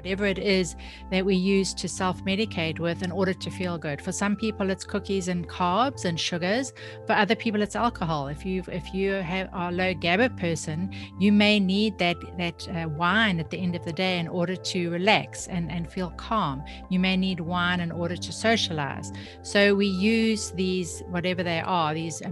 whatever it is that we use to self-medicate with in order to feel good. For some people, it's cookies and carbs and sugars. For other people, it's alcohol. If you are a low GABA person, you may need that wine at the end of the day in order to relax and feel calm. You may need wine in order to socialize. So we use these, whatever they are, these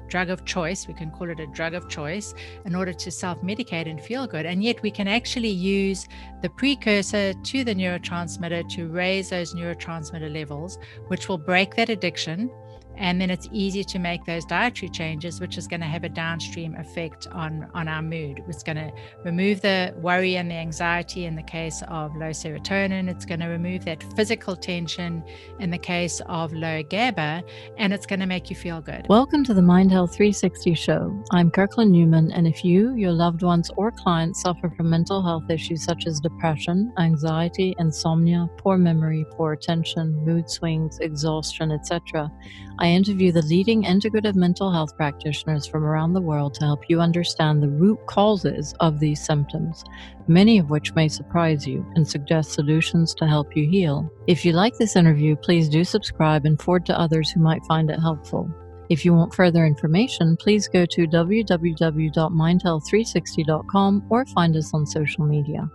drug of choice. We can call it a drug of choice in order to self-medicate and feel good. And yet we can actually use the precursor to the neurotransmitter to raise those neurotransmitter levels, which will break that addiction. And then it's easy to make those dietary changes, which is going to have a downstream effect on our mood. It's going to remove the worry and the anxiety in the case of low serotonin. It's going to remove that physical tension in the case of low GABA, and it's going to make you feel good. Welcome to the Mind Health 360 show. I'm Kirkland Newman, and if you, your loved ones, or clients suffer from mental health issues such as depression, anxiety, insomnia, poor memory, poor attention, mood swings, exhaustion, etc., I interview the leading integrative mental health practitioners from around the world to help you understand the root causes of these symptoms, many of which may surprise you, and suggest solutions to help you heal. If you like this interview, please do subscribe and forward to others who might find it helpful. If you want further information, please go to www.mindhealth360.com or find us on social media.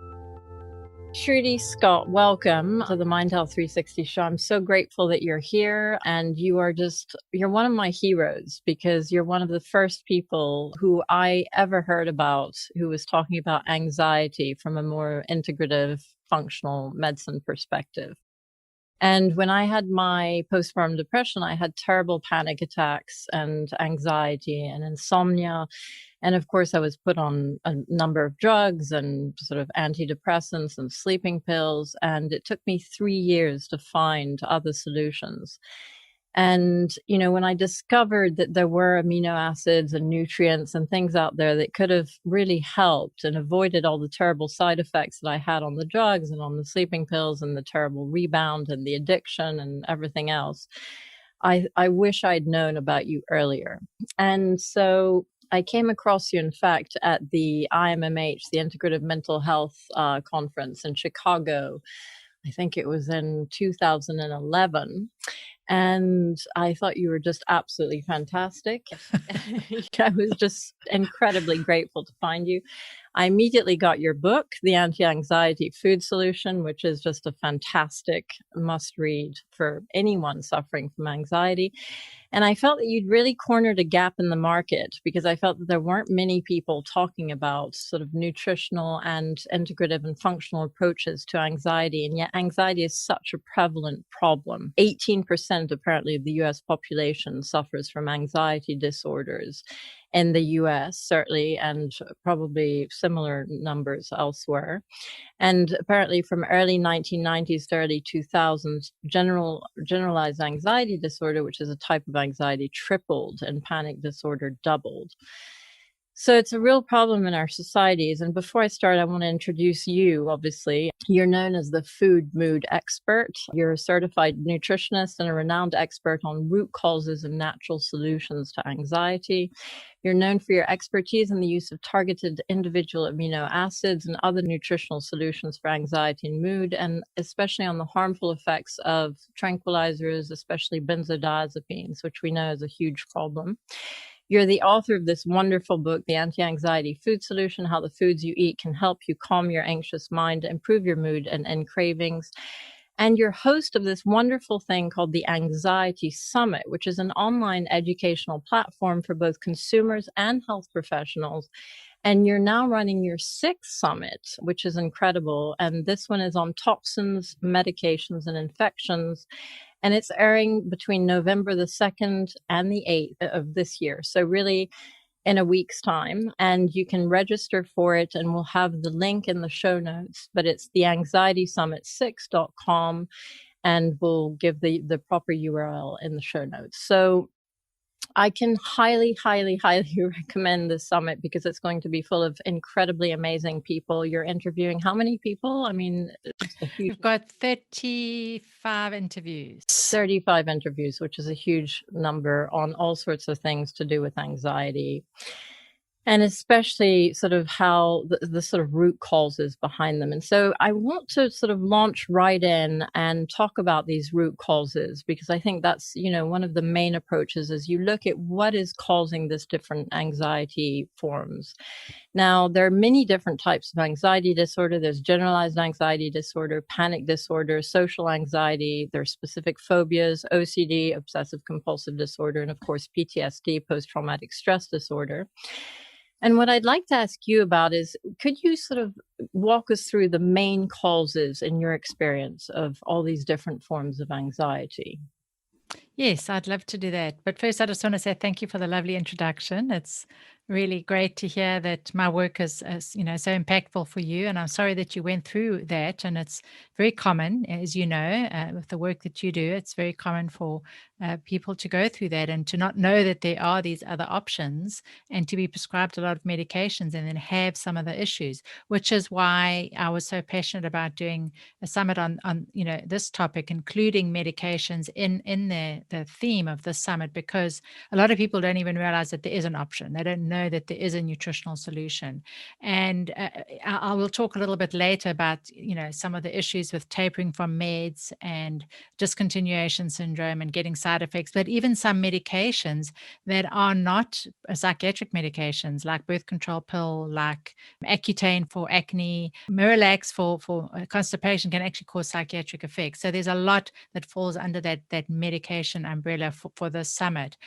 Trudy Scott, welcome to the Mind Health 360 show. I'm so grateful that you're here, and you're one of my heroes because you're one of the first people who I ever heard about who was talking about anxiety from a more integrative functional medicine perspective. And when I had my postpartum depression, I had terrible panic attacks and anxiety and insomnia. And of course, I was put on a number of drugs and sort of antidepressants and sleeping pills. And it took me 3 years to find other solutions. And, when I discovered that there were amino acids and nutrients and things out there that could have really helped and avoided all the terrible side effects that I had on the drugs and on the sleeping pills and the terrible rebound and the addiction and everything else, I wish I'd known about you earlier. And so I came across you, in fact, at the IMMH, the Integrative Mental Health Conference in Chicago. I think it was in 2011. And I thought you were just absolutely fantastic. I was just incredibly grateful to find you. I immediately got your book, The Antianxiety Food Solution, which is just a fantastic must read for anyone suffering from anxiety. And I felt that you'd really cornered a gap in the market because I felt that there weren't many people talking about sort of nutritional and integrative and functional approaches to anxiety. And yet anxiety is such a prevalent problem. 18% apparently of the US population suffers from anxiety disorders in the US, certainly, and probably similar numbers elsewhere. And apparently from early 1990s to early 2000s, generalized anxiety disorder, which is a type of anxiety, tripled, and panic disorder doubled. So it's a real problem in our societies. And before I start, I want to introduce you, obviously. You're known as the food mood expert. You're a certified nutritionist and a renowned expert on root causes and natural solutions to anxiety. You're known for your expertise in the use of targeted individual amino acids and other nutritional solutions for anxiety and mood, and especially on the harmful effects of tranquilizers, especially benzodiazepines, which we know is a huge problem. You're the author of this wonderful book, The Antianxiety Food Solution, How the Foods You Eat Can Help You Calm Your Anxious Mind, Improve Your Mood, and End Cravings. And you're host of this wonderful thing called the Anxiety Summit, which is an online educational platform for both consumers and health professionals. And you're now running your 6th summit, which is incredible. And this one is on toxins, medications, and infections. And it's airing between November the 2nd and the 8th of this year. So really in a week's time. And you can register for it, and we'll have the link in the show notes. But it's theanxietysummit6.com, and we'll give the proper URL in the show notes. So I can highly, highly, highly recommend this summit because it's going to be full of incredibly amazing people. You're interviewing how many people? I mean, it's a huge... We've got 35 interviews. 35 interviews, which is a huge number on all sorts of things to do with anxiety. And especially sort of how the sort of root causes behind them. And so I want to sort of launch right in and talk about these root causes, because I think that's, one of the main approaches is you look at what is causing this different anxiety forms. Now, there are many different types of anxiety disorder. There's generalized anxiety disorder, panic disorder, social anxiety. There's specific phobias, OCD, obsessive compulsive disorder, and of course, PTSD, post-traumatic stress disorder. And what I'd like to ask you about is, could you sort of walk us through the main causes in your experience of all these different forms of anxiety? Yes, I'd love to do that. But first, I just want to say thank you for the lovely introduction. It's really great to hear that my work is so impactful for you. And I'm sorry that you went through that. And it's very common, as you know, with the work that you do. It's very common for people to go through that and to not know that there are these other options, and to be prescribed a lot of medications and then have some of the issues, which is why I was so passionate about doing a summit on this topic, including medications in the theme of this summit, because a lot of people don't even realize that there is an option. They don't know that there is a nutritional solution. And I will talk a little bit later about some of the issues with tapering from meds and discontinuation syndrome and getting side effects, but even some medications that are not psychiatric medications, like birth control pill, like Accutane for acne, Miralax for constipation, can actually cause psychiatric effects. So there's a lot that falls under that medication umbrella for this summit.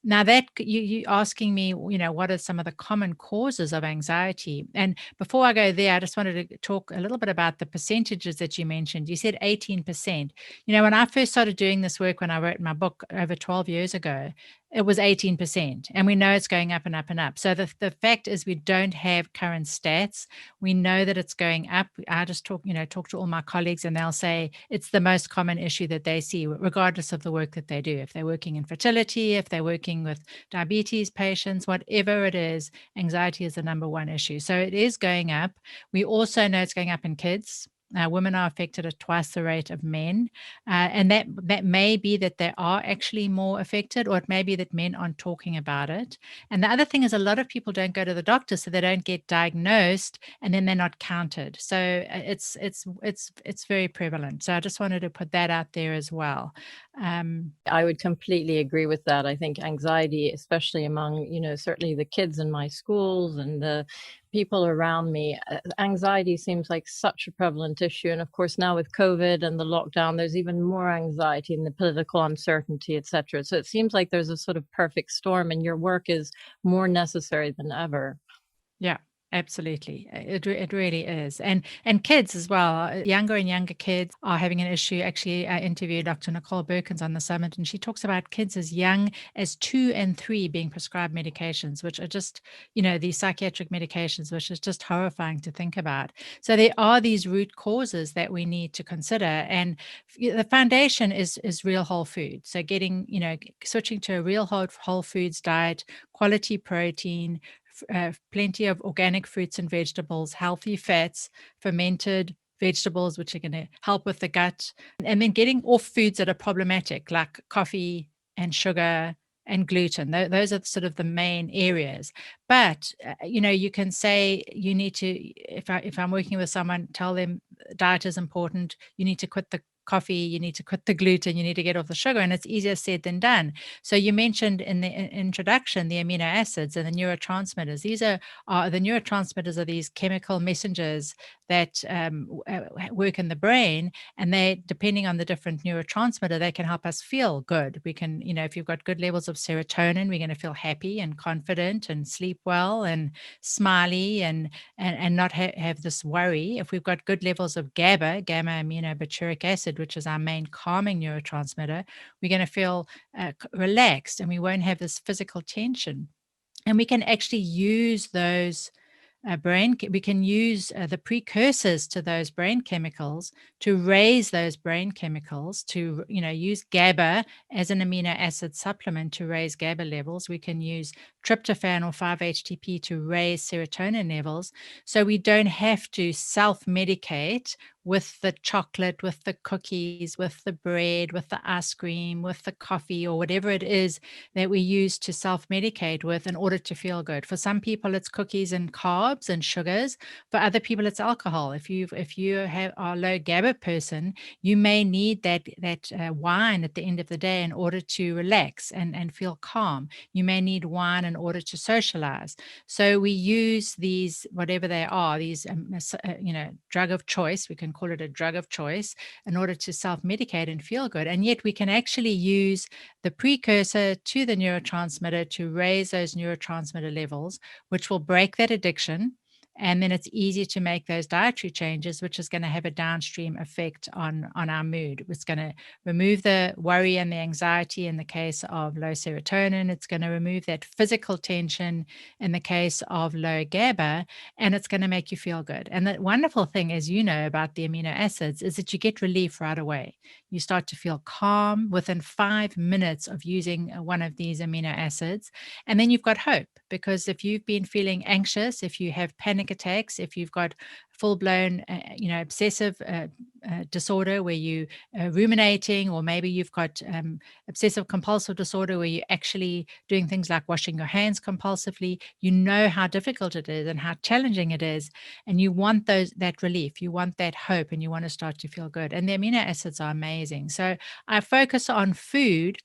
Now that you asking me, what are some of the common causes of anxiety? And before I go there, I just wanted to talk a little bit about the percentages that you mentioned. You said 18%. When I first started doing this work, when I wrote my book over 12 years ago, it was 18%. And we know it's going up and up and up. So the fact is, we don't have current stats. We know that it's going up. I just talk to all my colleagues, and they'll say it's the most common issue that they see, regardless of the work that they do. If they're working in fertility, if they're working with diabetes patients, whatever it is, anxiety is the number one issue. So it is going up. We also know it's going up in kids. Women are affected at twice the rate of men, and that may be that they are actually more affected, or it may be that men aren't talking about it. And the other thing is, a lot of people don't go to the doctor, so they don't get diagnosed, and then they're not counted. So it's very prevalent. So I just wanted to put that out there as well. I would completely agree with that. I think anxiety, especially among, certainly the kids in my schools and the people around me, anxiety seems like such a prevalent issue. And of course, now with COVID and the lockdown, there's even more anxiety and the political uncertainty, et cetera. So it seems like there's a sort of perfect storm, and your work is more necessary than ever. Yeah, absolutely. It really is. And kids as well. Younger and younger kids are having an issue. Actually, I interviewed Dr. Nicole Birkins on the summit, and she talks about kids as young as 2 and 3 being prescribed medications, which are just, these psychiatric medications, which is just horrifying to think about. So there are these root causes that we need to consider. And the foundation is real whole food. So getting, switching to a real whole foods diet, quality protein, plenty of organic fruits and vegetables, healthy fats, fermented vegetables, which are going to help with the gut, and then getting off foods that are problematic, like coffee and sugar and gluten. Those are sort of the main areas. But you can say you need to, if I'm working with someone, tell them diet is important. You need to quit the coffee, you need to quit the gluten, you need to get off the sugar, and it's easier said than done. So you mentioned in the introduction the amino acids and the neurotransmitters. These are the neurotransmitters are these chemical messengers that work in the brain, and they, depending on the different neurotransmitter, they can help us feel good. We can, if you've got good levels of serotonin, we're going to feel happy and confident and sleep well and smiley and not have this worry. If we've got good levels of GABA, gamma aminobutyric acid, which is our main calming neurotransmitter, we're going to feel relaxed, and we won't have this physical tension. And we can actually use those we can use the precursors to those brain chemicals to raise those brain chemicals, to use GABA as an amino acid supplement to raise GABA levels. We can use tryptophan or 5-HTP to raise serotonin levels. So we don't have to self-medicate with the chocolate, with the cookies, with the bread, with the ice cream, with the coffee, or whatever it is that we use to self-medicate with in order to feel good. For some people, it's cookies and carbs and sugars. For other people, it's alcohol. If you are a low GABA person, you may need that wine at the end of the day in order to relax and feel calm. You may need wine in order to socialize. So we use these, whatever they are, these drug of choice. We can call it a drug of choice in order to self-medicate and feel good. And yet we can actually use the precursor to the neurotransmitter to raise those neurotransmitter levels, which will break that addiction. And then it's easy to make those dietary changes, which is going to have a downstream effect on our mood. It's going to remove the worry and the anxiety in the case of low serotonin. It's going to remove that physical tension in the case of low GABA, and it's going to make you feel good. And the wonderful thing, as you know, about the amino acids is that you get relief right away. You start to feel calm within 5 minutes of using one of these amino acids. And then you've got hope, because if you've been feeling anxious, if you have panic attacks, if you've got full-blown, obsessive disorder where you ruminating, or maybe you've got obsessive compulsive disorder where you're actually doing things like washing your hands compulsively, you know how difficult it is and how challenging it is, and you want that relief, you want that hope, and you want to start to feel good. And the amino acids are amazing. So I focus on food,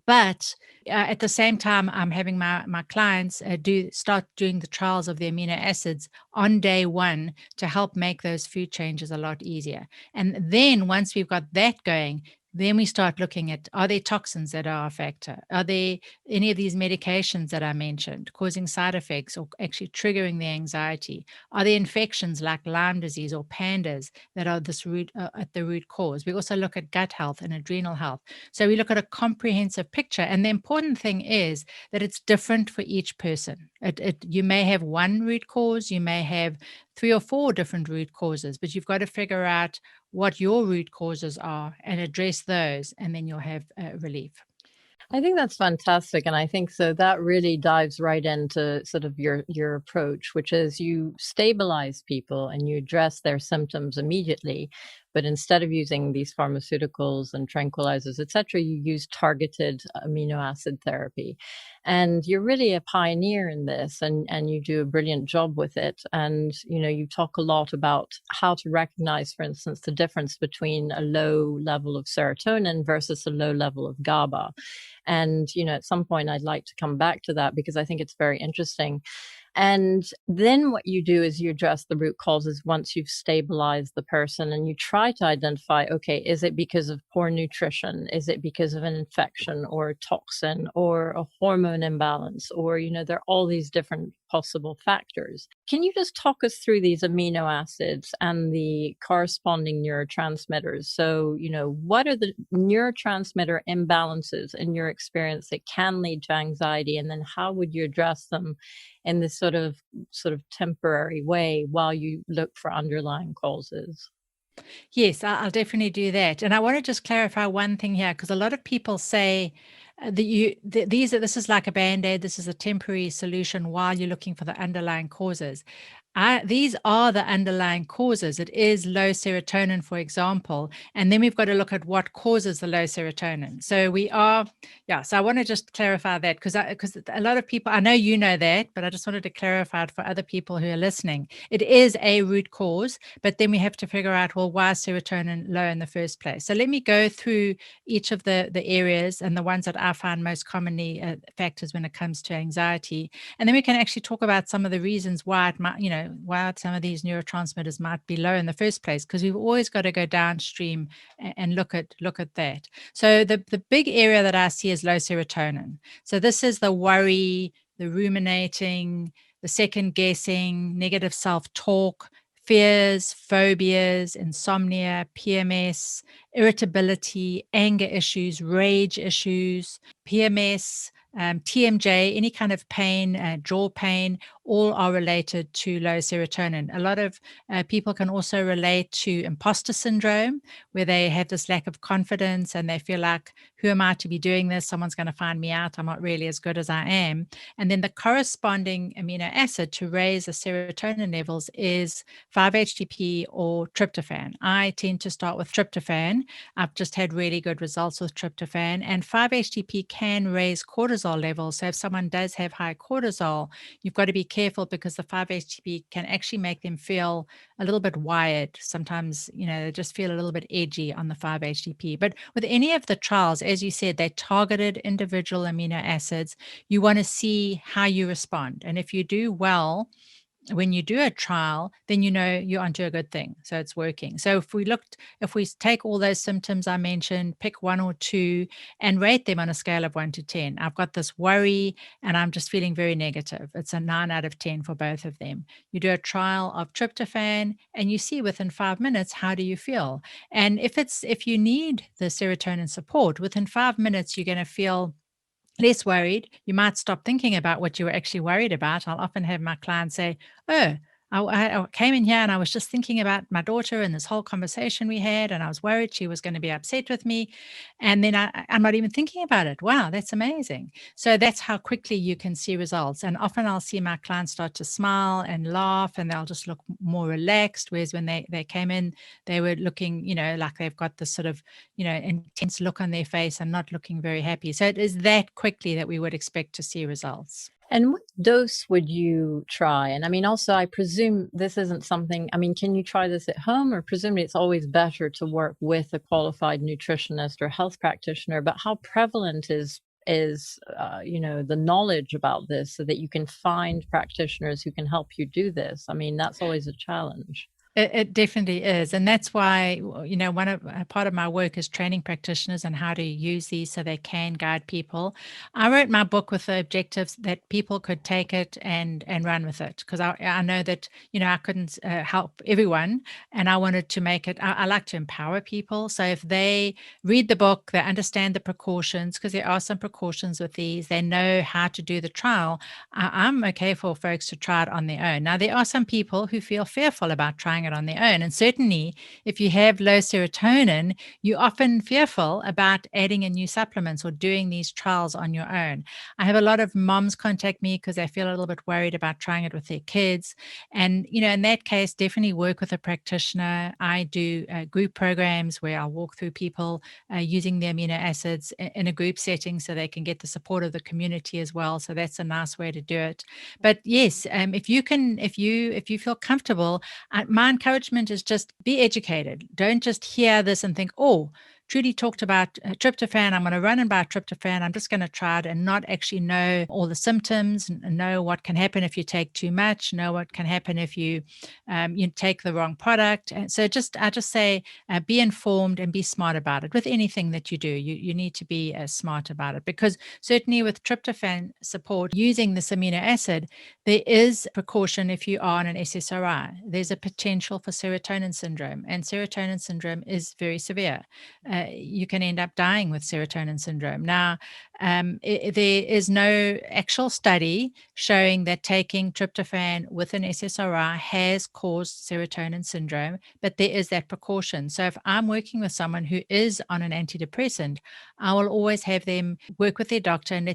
but at the same time, I'm having my clients start doing the trials of the amino acids on day one to help make those food changes a lot easier. And then once we've got that going, then we start looking at, are there toxins that are a factor? Are there any of these medications that I mentioned causing side effects or actually triggering the anxiety? Are there infections like Lyme disease or pandas that are at the root cause? We also look at gut health and adrenal health. So we look at a comprehensive picture. And the important thing is that it's different for each person. You may have one root cause, you may have 3 or 4 different root causes, but you've got to figure out what your root causes are and address those, and then you'll have relief. I think that's fantastic. And I think so that really dives right into sort of your approach, which is you stabilize people and you address their symptoms immediately. But instead of using these pharmaceuticals and tranquilizers, et cetera, you use targeted amino acid therapy. And you're really a pioneer in this, and you do a brilliant job with it. And, you talk a lot about how to recognize, for instance, the difference between a low level of serotonin versus a low level of GABA. And, at some point I'd like to come back to that because I think it's very interesting. And then what you do is you address the root causes once you've stabilized the person, and you try to identify, okay, is it because of poor nutrition? Is it because of an infection or a toxin or a hormone imbalance? Or, there are all these different possible factors. Can you just talk us through these amino acids and the corresponding neurotransmitters? So, what are the neurotransmitter imbalances in your experience that can lead to anxiety? And then how would you address them in this sort of temporary way while you look for underlying causes? Yes, I'll definitely do that. And I want to just clarify one thing here, because a lot of people say this is like a band-aid, this is a temporary solution while you're looking for the underlying causes. These are the underlying causes. It is low serotonin, for example, and then we've got to look at what causes the low serotonin. So so I want to just clarify that, because a lot of people, I know you know that, but I just wanted to clarify it for other people who are listening. It is a root cause, but then we have to figure out, well, why is serotonin low in the first place? So let me go through each of the areas and the ones that I find most commonly factors when it comes to anxiety. And then we can actually talk about some of the reasons why it might, why some of these neurotransmitters might be low in the first place, because we've always got to go downstream and look at that. So the big area that I see is low serotonin. So this is the worry, the ruminating, the second guessing, negative self-talk, fears, phobias, insomnia, PMS, irritability, anger issues, rage issues, PMS, TMJ, any kind of pain, jaw pain, all are related to low serotonin. A lot of people can also relate to imposter syndrome, where they have this lack of confidence and they feel like, who am I to be doing this? Someone's going to find me out. I'm not really as good as I am. And then the corresponding amino acid to raise the serotonin levels is 5-HTP or tryptophan. I tend to start with tryptophan. I've just had really good results with tryptophan, and 5-HTP can raise cortisol levels. So if someone does have high cortisol, you've got to be careful, because the 5-HTP can actually make them feel a little bit wired. Sometimes, they just feel a little bit edgy on the 5-HTP. But with any of the trials, as you said, they targeted individual amino acids. You want to see how you respond. And if you do well, when you do a trial, then you're onto a good thing. So it's working. So if we take all those symptoms I mentioned, pick one or two and rate them on a scale of 1 to 10. I've got this worry and I'm just feeling very negative. It's a 9 out of 10 for both of them. You do a trial of tryptophan and you see within 5 minutes, how do you feel? And if you need the serotonin support, within 5 minutes, you're going to feel less worried. You might stop thinking about what you were actually worried about. I'll often have my clients say, "Oh, I came in here and I was just thinking about my daughter and this whole conversation we had, and I was worried she was going to be upset with me. And then I'm not even thinking about it. Wow, that's amazing." So that's how quickly you can see results. And often I'll see my clients start to smile and laugh, and they'll just look more relaxed. Whereas when they came in, they were looking, like they've got this sort of, intense look on their face and not looking very happy. So it is that quickly that we would expect to see results. And what dose would you try? And I mean, also, I presume this isn't something, can you try this at home, or presumably it's always better to work with a qualified nutritionist or health practitioner, but how prevalent is the knowledge about this, so that you can find practitioners who can help you do this? I mean, that's always a challenge. It definitely is. And that's why, part of my work is training practitioners on how to use these so they can guide people. I wrote my book with the objectives that people could take it and run with it, because I know that, I couldn't help everyone, and I wanted to make it, I like to empower people. So if they read the book, they understand the precautions, because there are some precautions with these, they know how to do the trial. I'm okay for folks to try it on their own. Now, there are some people who feel fearful about trying it on their own. And certainly, if you have low serotonin, you're often fearful about adding in new supplements or doing these trials on your own. I have a lot of moms contact me because they feel a little bit worried about trying it with their kids. And, in that case, definitely work with a practitioner. I do group programs where I'll walk through people using the amino acids in a group setting, so they can get the support of the community as well. So that's a nice way to do it. But yes, if you feel comfortable, my encouragement is just be educated. Don't just hear this and think, "Oh, Trudy talked about tryptophan. I'm going to run and buy tryptophan. I'm just going to try it," and not actually know all the symptoms, and know what can happen if you take too much, know what can happen if you take the wrong product. And so I just say, be informed and be smart about it. With anything that you do, you need to be smart about it, because certainly with tryptophan support using this amino acid, there is precaution. If you are on an SSRI, there's a potential for serotonin syndrome, and serotonin syndrome is very severe. You can end up dying with serotonin syndrome. Now, there is no actual study showing that taking tryptophan with an SSRI has caused serotonin syndrome, but there is that precaution. So if I'm working with someone who is on an antidepressant, I will always have them work with their doctor and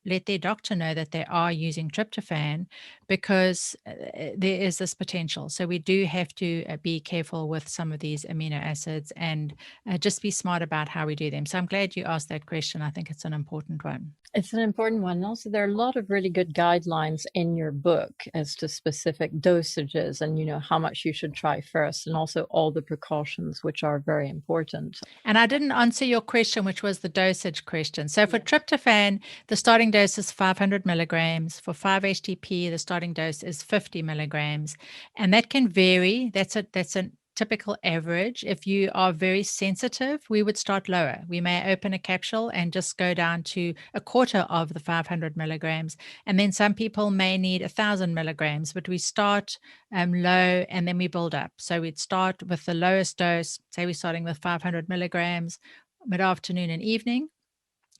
let their doctor know that they are using tryptophan, because there is this potential. So we do have to be careful with some of these amino acids, and just be smart about how we do them. So I'm glad you asked that question. I think it's an important one. It's an important one. And also, there are a lot of really good guidelines in your book as to specific dosages and, how much you should try first, and also all the precautions, which are very important. And I didn't answer your question, which was the dosage question. So for tryptophan, the starting dose is 500 milligrams. For 5-HTP, the starting dose is 50 milligrams. And that can vary. That's a typical average. If you are very sensitive, we would start lower. We may open a capsule and just go down to a quarter of the 500 milligrams. And then some people may need 1,000 milligrams, but we start low and then we build up. So we'd start with the lowest dose, say we're starting with 500 milligrams mid-afternoon and evening.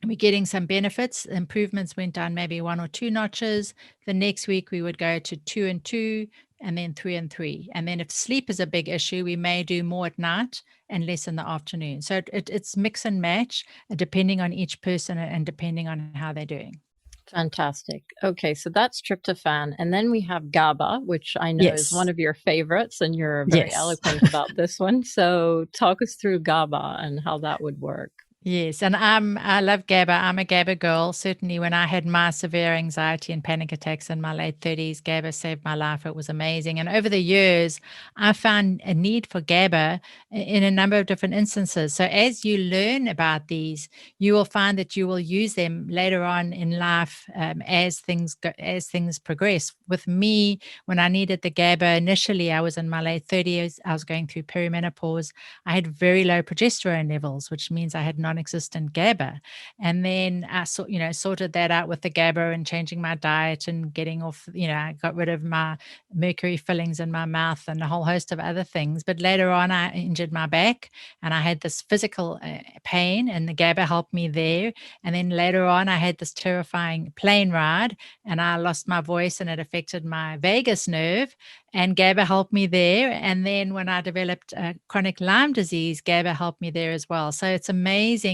we're getting some benefits. Improvements went down maybe 1 or 2 notches. The next week we would go to 2 and 2, and then 3 and 3. And then if sleep is a big issue, we may do more at night and less in the afternoon. So it's mix and match depending on each person and depending on how they're doing. Fantastic. Okay, so that's tryptophan. And then we have GABA, which I know is one Yes. of your favorites, and you're very Yes. eloquent about this one. So talk us through GABA and how that would work. Yes, and I love GABA. I'm a GABA girl. Certainly, when I had my severe anxiety and panic attacks in my late 30s, GABA saved my life. It was amazing. And over the years, I found a need for GABA in a number of different instances. So as you learn about these, you will find that you will use them later on in life as things progress. With me, when I needed the GABA initially, I was in my late 30s. I was going through perimenopause. I had very low progesterone levels, which means I had non-existent GABA. And then I sorted that out with the GABA and changing my diet and getting off, I got rid of my mercury fillings in my mouth and a whole host of other things. But later on, I injured my back and I had this physical pain, and the GABA helped me there. And then later on, I had this terrifying plane ride and I lost my voice and it affected my vagus nerve, and GABA helped me there. And then when I developed chronic Lyme disease, GABA helped me there as well. So it's amazing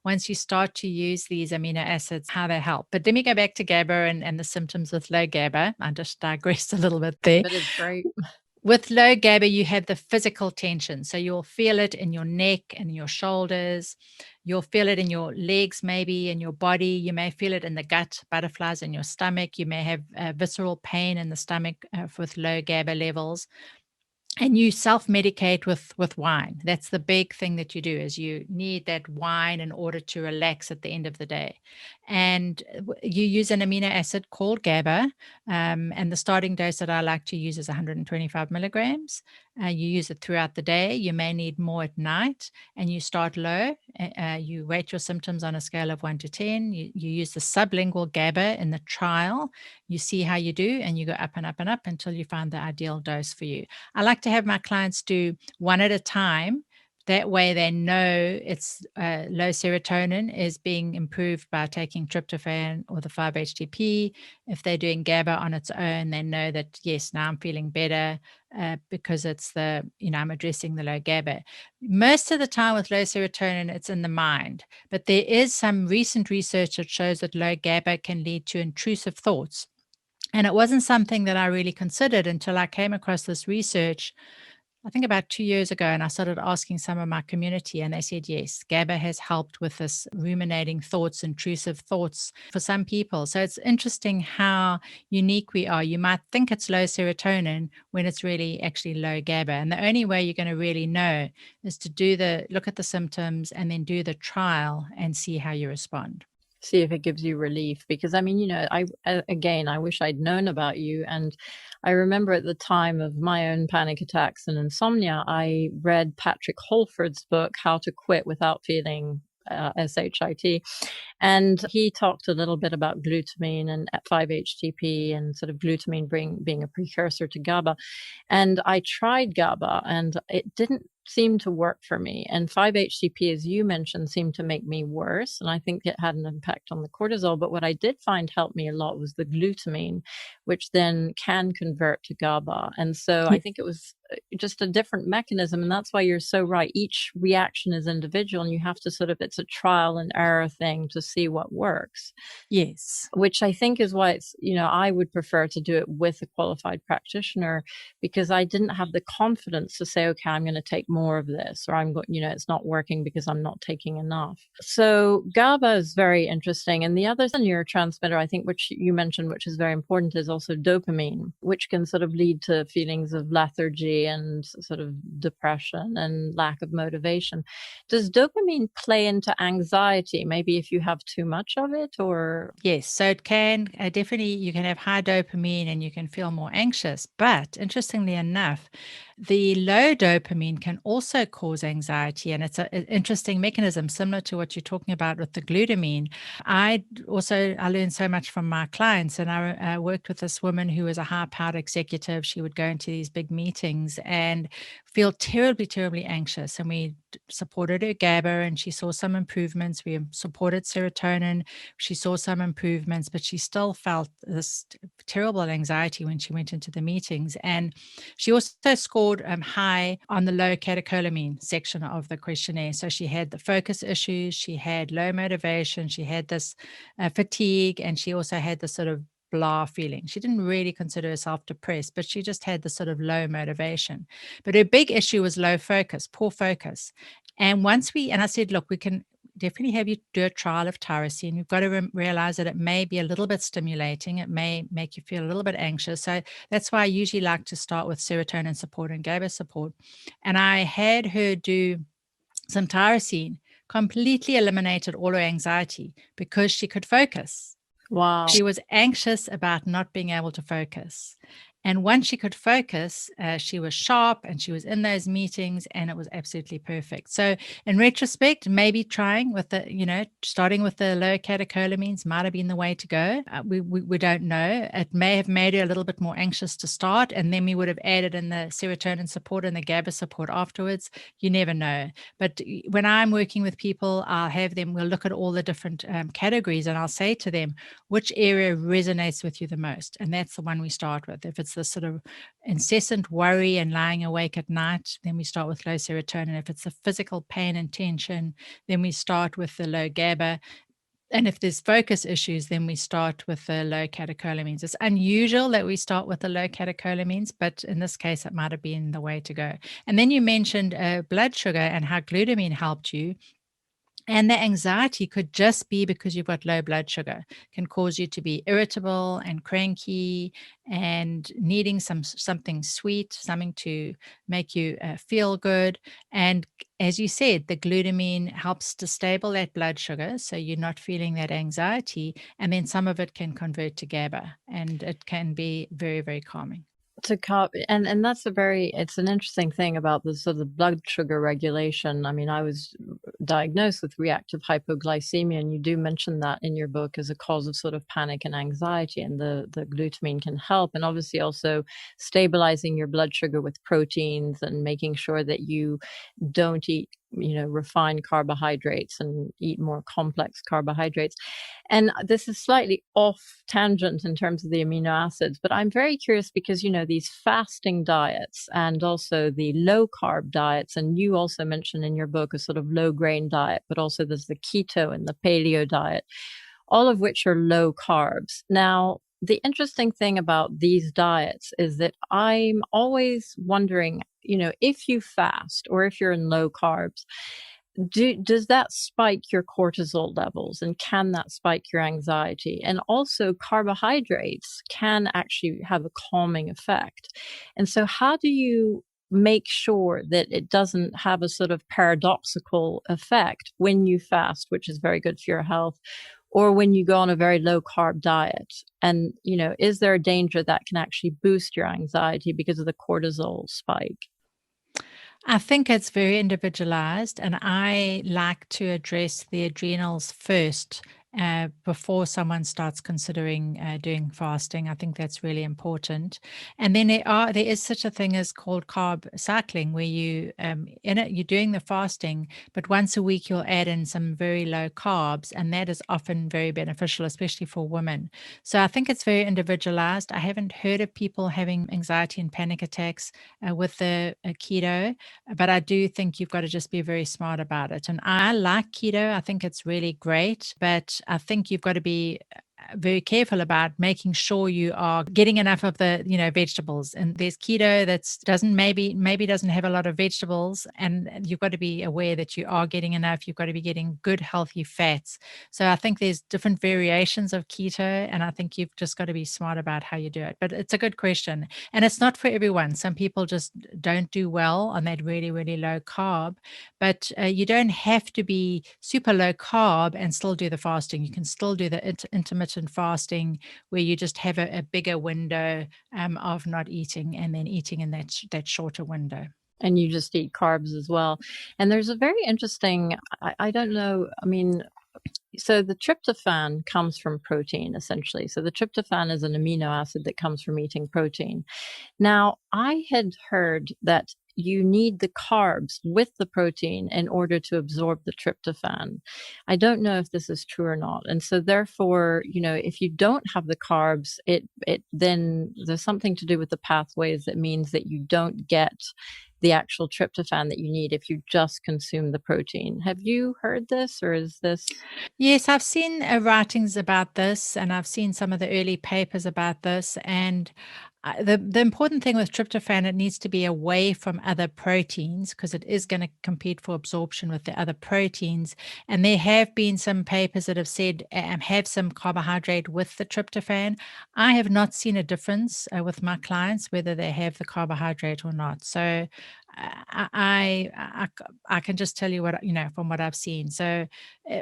once you start to use these amino acids, how they help. But let me go back to GABA and the symptoms with low GABA. I just digressed a little bit there. But it's great. With low GABA, you have the physical tension. So you'll feel it in your neck and your shoulders. You'll feel it in your legs, maybe in your body. You may feel it in the gut, butterflies in your stomach. You may have visceral pain in the stomach with low GABA levels. And you self-medicate with wine. That's the big thing that you do, is you need that wine in order to relax at the end of the day. And you use an amino acid called GABA. And the starting dose that I like to use is 125 milligrams. You use it throughout the day. You may need more at night. And you start low. You rate your symptoms on a scale of 1 to 10. You use the sublingual GABA in the trial. You see how you do, and you go up and up and up until you find the ideal dose for you. I like to have my clients do one at a time. That way they know it's low serotonin is being improved by taking tryptophan or the 5-HTP. If they're doing GABA on its own, they know that, yes, now I'm feeling better because it's I'm addressing the low GABA. Most of the time with low serotonin, it's in the mind. But there is some recent research that shows that low GABA can lead to intrusive thoughts. And it wasn't something that I really considered until I came across this research, I think about 2 years ago, and I started asking some of my community, and they said, yes, GABA has helped with this ruminating thoughts, intrusive thoughts for some people. So it's interesting how unique we are. You might think it's low serotonin when it's really actually low GABA. And the only way you're going to really know is to look at the symptoms and then do the trial and see how you respond. See if it gives you relief, because I wish I'd known about you. And I remember at the time of my own panic attacks and insomnia, I read Patrick Holford's book, How to Quit Without Feeling SHIT. And he talked a little bit about glutamine and 5-HTP and sort of glutamine being a precursor to GABA. And I tried GABA and it didn't seem to work for me. And 5-HTP, as you mentioned, seemed to make me worse. And I think it had an impact on the cortisol. But what I did find helped me a lot was the glutamine, which then can convert to GABA. And so I think it was just a different mechanism. And that's why you're so right. Each reaction is individual, and you have to it's a trial and error thing to see what works. Yes. Which I think is why it's, I would prefer to do it with a qualified practitioner, because I didn't have the confidence to say, okay, I'm going to take more of this, or I'm going, it's not working because I'm not taking enough. So GABA is very interesting. And the other neurotransmitter, I think, which you mentioned, which is very important, is also dopamine, which can sort of lead to feelings of lethargy and sort of depression and lack of motivation. Does dopamine play into anxiety? Maybe if you have too much of it, or? Yes, so it can definitely, you can have high dopamine and you can feel more anxious. But interestingly enough, the low dopamine can also cause anxiety, and it's an interesting mechanism similar to what you're talking about with the glutamine. I learned so much from my clients, and I worked with this woman who was a high-powered executive. She would go into these big meetings and feel terribly, terribly anxious. And we supported her GABA, and she saw some improvements. We supported serotonin. She saw some improvements, but she still felt this terrible anxiety when she went into the meetings. And she also scored high on the low catecholamine section of the questionnaire. So she had the focus issues, she had low motivation, she had this fatigue, and she also had this sort of blah feeling. She didn't really consider herself depressed, but she just had this sort of low motivation. But her big issue was low focus, poor focus. And I said, look, we can definitely have you do a trial of tyrosine. You've got to realize that it may be a little bit stimulating. It may make you feel a little bit anxious. So that's why I usually like to start with serotonin support and GABA support. And I had her do some tyrosine, completely eliminated all her anxiety because she could focus. Wow. She was anxious about not being able to focus. And once she could focus, she was sharp and she was in those meetings, and it was absolutely perfect. So in retrospect, maybe trying with starting with the low catecholamines might have been the way to go. We don't know. It may have made her a little bit more anxious to start, and then we would have added in the serotonin support and the GABA support afterwards. You never know. But when I'm working with people, we'll look at all the different categories, and I'll say to them, which area resonates with you the most? And that's the one we start with. If it's the sort of incessant worry and lying awake at night, then we start with low serotonin. If it's the physical pain and tension, then we start with the low GABA. And if there's focus issues, then we start with the low catecholamines. It's unusual that we start with the low catecholamines, but in this case, it might have been the way to go. And then you mentioned blood sugar and how glutamine helped you. And the anxiety could just be because you've got low blood sugar. It can cause you to be irritable and cranky and needing something sweet, something to make you feel good. And as you said, the glutamine helps to stable that blood sugar, so you're not feeling that anxiety. And then some of it can convert to GABA, and it can be very, very calming. And that's it's an interesting thing about the sort of blood sugar regulation. I mean, I was diagnosed with reactive hypoglycemia, and you do mention that in your book as a cause of sort of panic and anxiety, and the glutamine can help. And obviously also stabilizing your blood sugar with proteins and making sure that you don't eat refined carbohydrates and eat more complex carbohydrates. And this is slightly off tangent in terms of the amino acids, but I'm very curious because, these fasting diets and also the low carb diets, and you also mentioned in your book a sort of low grain diet, but also there's the keto and the paleo diet, all of which are low carbs. Now, the interesting thing about these diets is that I'm always wondering, if you fast or if you're in low carbs, does that spike your cortisol levels, and can that spike your anxiety? And also carbohydrates can actually have a calming effect. And so how do you make sure that it doesn't have a sort of paradoxical effect when you fast, which is very good for your health, or when you go on a very low carb diet? And, is there a danger that can actually boost your anxiety because of the cortisol spike? I think it's very individualized, and I like to address the adrenals first before someone starts considering doing fasting. I think that's really important. And then there is such a thing as called carb cycling, where you're doing the fasting, but once a week you'll add in some very low carbs, and that is often very beneficial, especially for women. So I think it's very individualized. I haven't heard of people having anxiety and panic attacks with the keto, but I do think you've got to just be very smart about it. And I like keto. I think it's really great, but I think you've got to be very careful about making sure you are getting enough of the vegetables. And there's keto that's maybe doesn't have a lot of vegetables, and you've got to be aware that you are getting enough. You've got to be getting good healthy fats. So I think there's different variations of keto, and I think you've just got to be smart about how you do it. But it's a good question, and it's not for everyone. Some people just don't do well on that really, really low carb, but you don't have to be super low carb and still do the fasting. You can still do the intermittent fasting, where you just have a bigger window of not eating, and then eating in that shorter window. And you just eat carbs as well. And there's a very interesting, I don't know, I mean, So the tryptophan comes from protein, essentially. So the tryptophan is an amino acid that comes from eating protein. Now, I had heard that you need the carbs with the protein in order to absorb the tryptophan. I don't know if this is true or not. And so therefore, if you don't have the carbs, it then there's something to do with the pathways that means that you don't get the actual tryptophan that you need if you just consume the protein. Have you heard this, or is this? Yes, I've seen writings about this, and I've seen some of the early papers about this. And the important thing with tryptophan, it needs to be away from other proteins because it is going to compete for absorption with the other proteins. And there have been some papers that have said have some carbohydrate with the tryptophan. I have not seen a difference with my clients whether they have the carbohydrate or not. So I can just tell you what from what I've seen. So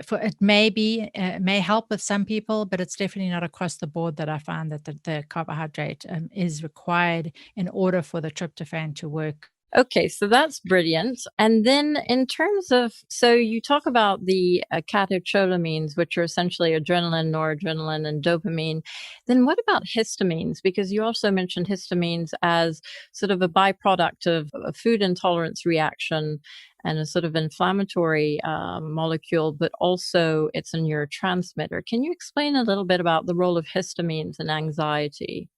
for it may help with some people, but it's definitely not across the board that I find that the carbohydrate is required in order for the tryptophan to work. Okay, so that's brilliant. And then in terms of, so you talk about the catecholamines, which are essentially adrenaline, noradrenaline, and dopamine. Then what about histamines? Because you also mentioned histamines as sort of a byproduct of a food intolerance reaction and a sort of inflammatory molecule, but also it's a neurotransmitter. Can you explain a little bit about the role of histamines in anxiety?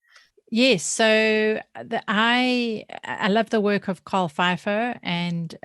Yes, so I love the work of Carl Pfeiffer, and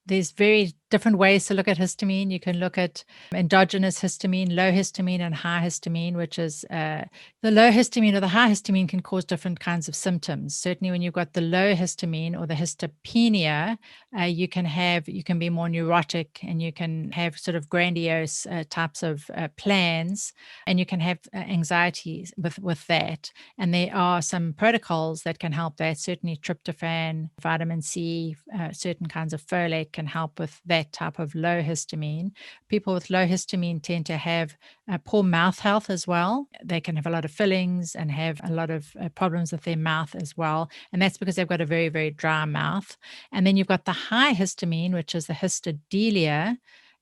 there's very different ways to look at histamine. You can look at endogenous histamine, low histamine, and high histamine, which is the low histamine or the high histamine can cause different kinds of symptoms. Certainly, when you've got the low histamine or the histopenia, you can be more neurotic, and you can have sort of grandiose types of plans, and you can have anxiety with that. And there are some protocols that can help that. Certainly, tryptophan, vitamin C, certain kinds of folate can help with that type of low histamine. People with low histamine tend to have poor mouth health as well. They can have a lot of fillings and have a lot of problems with their mouth as well. And that's because they've got a very, very dry mouth. And then you've got the high histamine, which is the histodelia.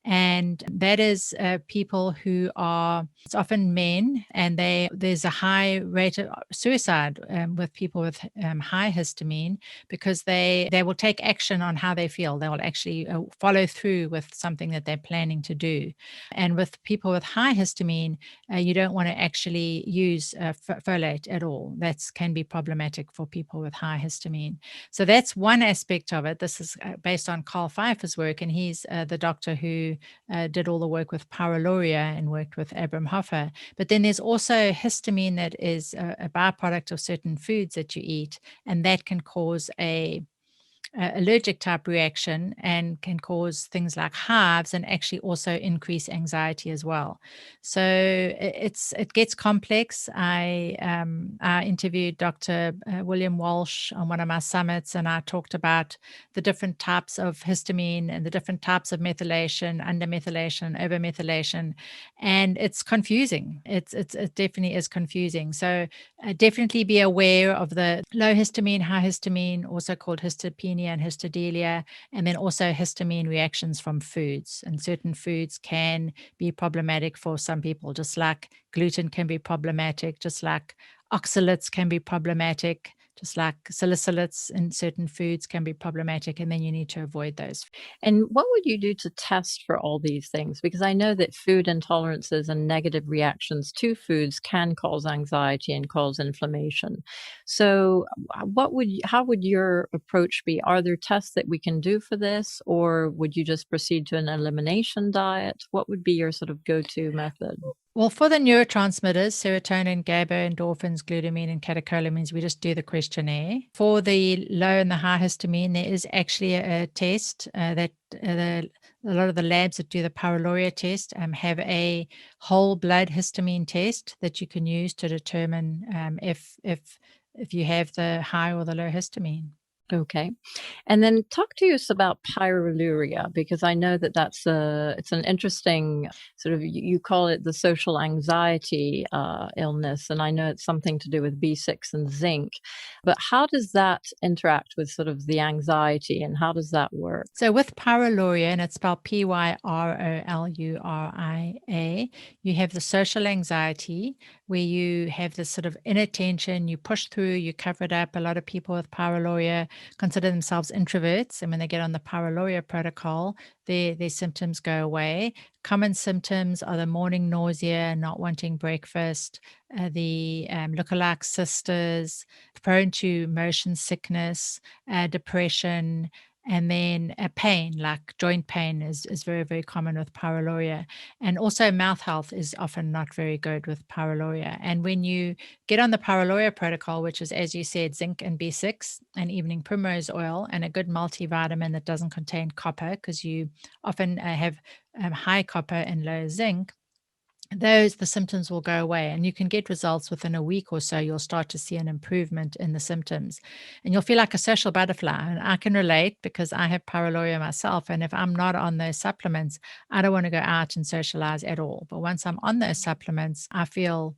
And that is people who are, it's often men, and there's a high rate of suicide with people with high histamine because they will take action on how they feel. They will actually follow through with something that they're planning to do. And with people with high histamine, you don't want to actually use folate at all. That can be problematic for people with high histamine. So that's one aspect of it. This is based on Carl Pfeiffer's work, and he's the doctor who did all the work with Pyruluria and worked with Abram Hoffer. But then there's also histamine that is a byproduct of certain foods that you eat, and that can cause a allergic type reaction and can cause things like hives and actually also increase anxiety as well. So it gets complex. I interviewed Dr. William Walsh on one of my summits, and I talked about the different types of histamine and the different types of methylation, undermethylation, overmethylation, and it's confusing. It definitely is confusing. So definitely be aware of the low histamine, high histamine, also called histopenia and histodelia, and then also histamine reactions from foods. And certain foods can be problematic for some people, just like gluten can be problematic, just like oxalates can be problematic, just like salicylates in certain foods can be problematic, and then you need to avoid those. And what would you do to test for all these things? Because I know that food intolerances and negative reactions to foods can cause anxiety and cause inflammation. So, how would your approach be? Are there tests that we can do for this, or would you just proceed to an elimination diet? What would be your sort of go-to method? Well, for the neurotransmitters, serotonin, GABA, endorphins, glutamine, and catecholamines, we just do the questionnaire. For the low and the high histamine, there is actually a test that a lot of the labs that do the Pyruluria test have a whole blood histamine test that you can use to determine if you have the high or the low histamine. Okay. And then talk to us about pyroluria, because I know that it's an interesting sort of, you call it the social anxiety illness. And I know it's something to do with B6 and zinc, but how does that interact with sort of the anxiety, and how does that work? So with pyroluria, and it's spelled Pyroluria, you have the social anxiety where you have this sort of inattention, you push through, you cover it up. A lot of people with pyroluria consider themselves introverts, and when they get on the pyroluria protocol, their symptoms go away. Common symptoms are the morning nausea, not wanting breakfast, the lookalike sisters, prone to motion sickness, depression, and then pain, like joint pain, is very, very common with pyroluria. And also mouth health is often not very good with pyroluria. And when you get on the pyroluria protocol, which is, as you said, zinc and B6 and evening primrose oil and a good multivitamin that doesn't contain copper, because you often have high copper and low zinc, the symptoms will go away, and you can get results within a week or so. You'll start to see an improvement in the symptoms, and you'll feel like a social butterfly. And I can relate because I have pyroluria myself, and if I'm not on those supplements, I don't want to go out and socialize at all. But once I'm on those supplements, I feel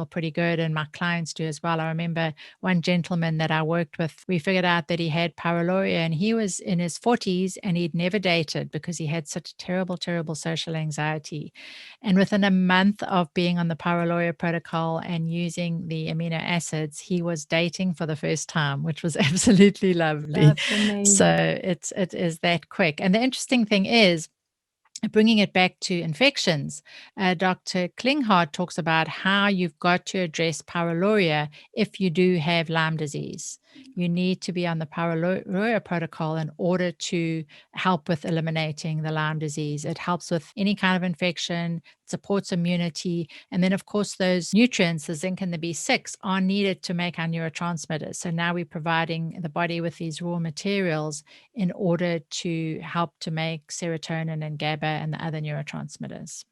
pretty good, and my clients do as well. I remember one gentleman that I worked with, we figured out that he had pyroluria, and he was in his 40s and he'd never dated because he had such terrible, terrible social anxiety. And within a month of being on the Pyroluria protocol and using the amino acids, he was dating for the first time, which was absolutely lovely. That's amazing. So it is that quick. And the interesting thing is, bringing it back to infections, Dr. Klinghardt talks about how you've got to address pyroluria if you do have Lyme disease. You need to be on the pyroluria protocol in order to help with eliminating the Lyme disease. It helps with any kind of infection, supports immunity. And then, of course, those nutrients, the zinc and the B6, are needed to make our neurotransmitters. So now we're providing the body with these raw materials in order to help to make serotonin and GABA and the other neurotransmitters.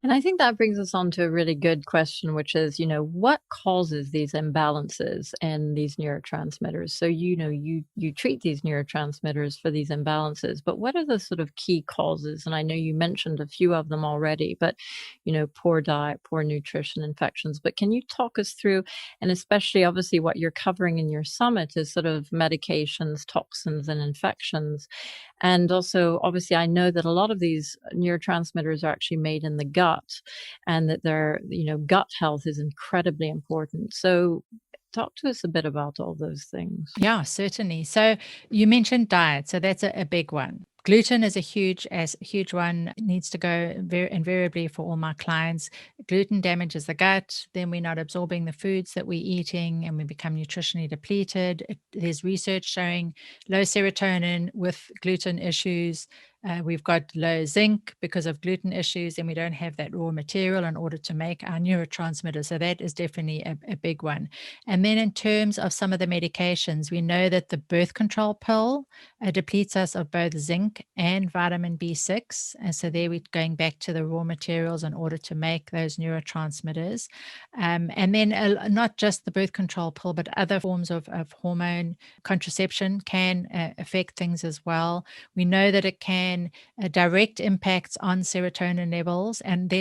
And I think that brings us on to a really good question, which is, what causes these imbalances in these neurotransmitters? So, you treat these neurotransmitters for these imbalances, but what are the sort of key causes? And I know you mentioned a few of them already, but, poor diet, poor nutrition, infections. But can you talk us through, and especially obviously what you're covering in your summit is sort of medications, toxins, and infections. And also, obviously, I know that a lot of these neurotransmitters are actually made in the gut, and that gut health is incredibly important. So talk to us a bit about all those things. Yeah, certainly. So you mentioned diet. So that's a big one. Gluten is a huge one. It needs to go invariably for all my clients. Gluten damages the gut. Then we're not absorbing the foods that we're eating, and we become nutritionally depleted. There's research showing low serotonin with gluten issues. We've got low zinc because of gluten issues, and we don't have that raw material in order to make our neurotransmitters. So that is definitely a big one. And then in terms of some of the medications, we know that the birth control pill depletes us of both zinc and vitamin B6. And so there we're going back to the raw materials in order to make those neurotransmitters. And then not just the birth control pill, but other forms of hormone contraception can affect things as well. We know that it can direct impacts on serotonin levels. And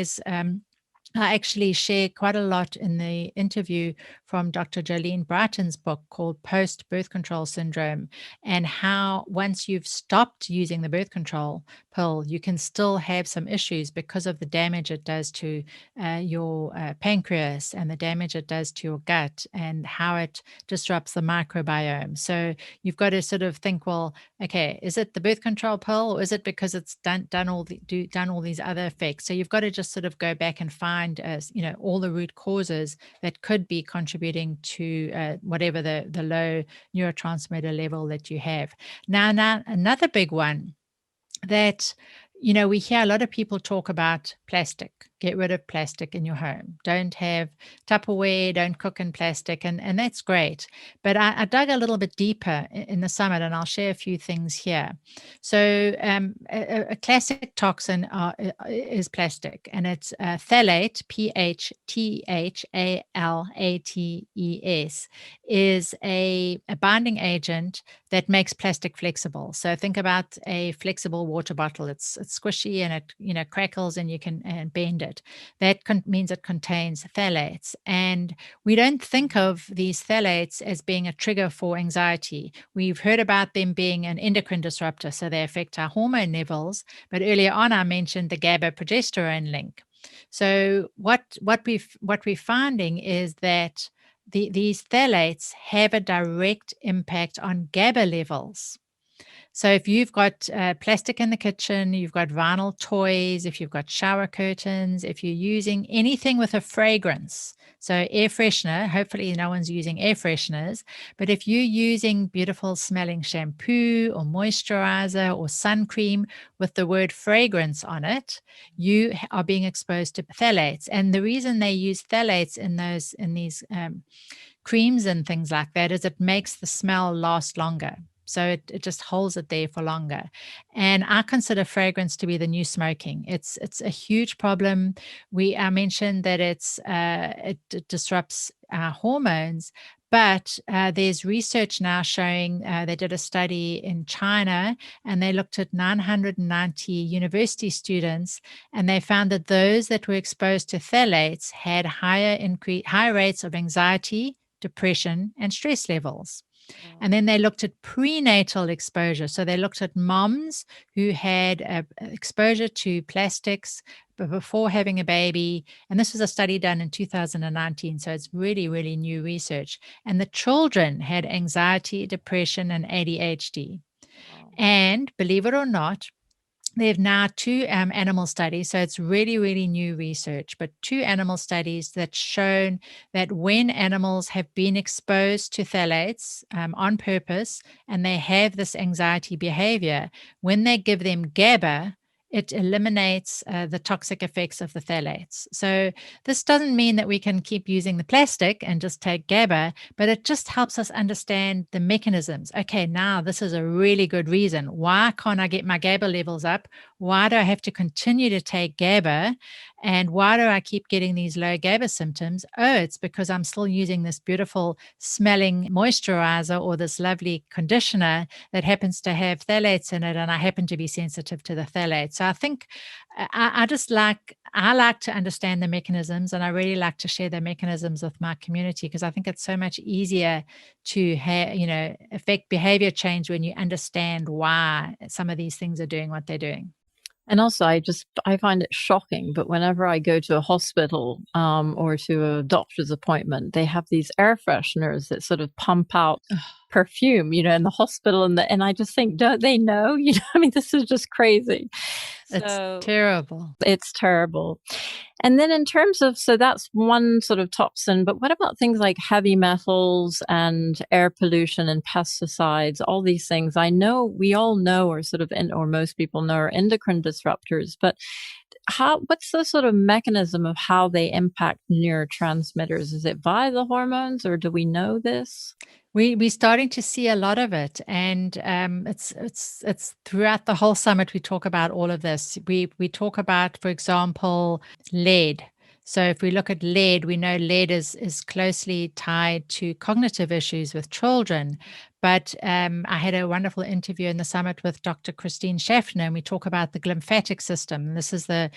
I actually share quite a lot in the interview from Dr. Jolene Brighton's book called Post Birth Control Syndrome, and how once you've stopped using the birth control pill, you can still have some issues because of the damage it does to your pancreas, and the damage it does to your gut, and how it disrupts the microbiome. So you've got to sort of think, well, okay, is it the birth control pill, or is it because it's done all these other effects? So you've got to just sort of go back and find all the root causes that could be contributing to whatever the low neurotransmitter level that you have. Now another big one that we hear a lot of people talk about plastic. Get rid of plastic in your home. Don't have Tupperware, don't cook in plastic, and that's great. But I dug a little bit deeper in the summit, and I'll share a few things here. So a classic toxin is plastic, and it's phthalate, PHTHALATES, is a binding agent that makes plastic flexible. So think about a flexible water bottle. It's squishy and it crackles and you can bend it. That means it contains phthalates. And we don't think of these phthalates as being a trigger for anxiety. We've heard about them being an endocrine disruptor, so they affect our hormone levels. But earlier on, I mentioned the GABA progesterone link. So what we're finding is that these phthalates have a direct impact on GABA levels. So if you've got plastic in the kitchen, you've got vinyl toys, if you've got shower curtains, if you're using anything with a fragrance, so air freshener, hopefully no one's using air fresheners, but if you're using beautiful smelling shampoo or moisturizer or sun cream with the word fragrance on it, you are being exposed to phthalates. And the reason they use phthalates in these creams and things like that is it makes the smell last longer. So it just holds it there for longer. And I consider fragrance to be the new smoking. It's a huge problem. I mentioned that it disrupts our hormones, but there's research now showing they did a study in China and they looked at 990 university students, and they found that those that were exposed to phthalates had higher rates of anxiety, depression, and stress levels. And then they looked at prenatal exposure. So they looked at moms who had exposure to plastics before having a baby. And this was a study done in 2019. So it's really, really new research. And the children had anxiety, depression, and ADHD. Wow. And believe it or not, they have now two animal studies, so it's really, really new research, but two animal studies that's shown that when animals have been exposed to phthalates on purpose and they have this anxiety behavior, when they give them GABA, it eliminates the toxic effects of the phthalates. So this doesn't mean that we can keep using the plastic and just take GABA, but it just helps us understand the mechanisms. Okay, now this is a really good reason. Why can't I get my GABA levels up? Why do I have to continue to take GABA? And why do I keep getting these low GABA symptoms? Oh, it's because I'm still using this beautiful smelling moisturizer or this lovely conditioner that happens to have phthalates in it, and I happen to be sensitive to the phthalates. So I think I like to understand the mechanisms, and I really like to share the mechanisms with my community because I think it's so much easier to affect behavior change when you understand why some of these things are doing what they're doing. And also, I find it shocking, but whenever I go to a hospital or to a doctor's appointment, they have these air fresheners that sort of pump out perfume, in the hospital. And I just think, don't they know? I mean, this is just crazy. It's terrible. It's terrible. And then in terms of, so that's one sort of toxin, but what about things like heavy metals and air pollution and pesticides, all these things? I know we all know, or most people know, are endocrine disruptors, but what's the sort of mechanism of how they impact neurotransmitters? Is it via the hormones, or do we know this? We're starting to see a lot of it, and it's throughout the whole summit. We talk about all of this. We talk about, for example, lead. So if we look at lead, we know lead is closely tied to cognitive issues with children. But I had a wonderful interview in the summit with Dr. Christine Schaffner, and we talk about the glymphatic system. This is the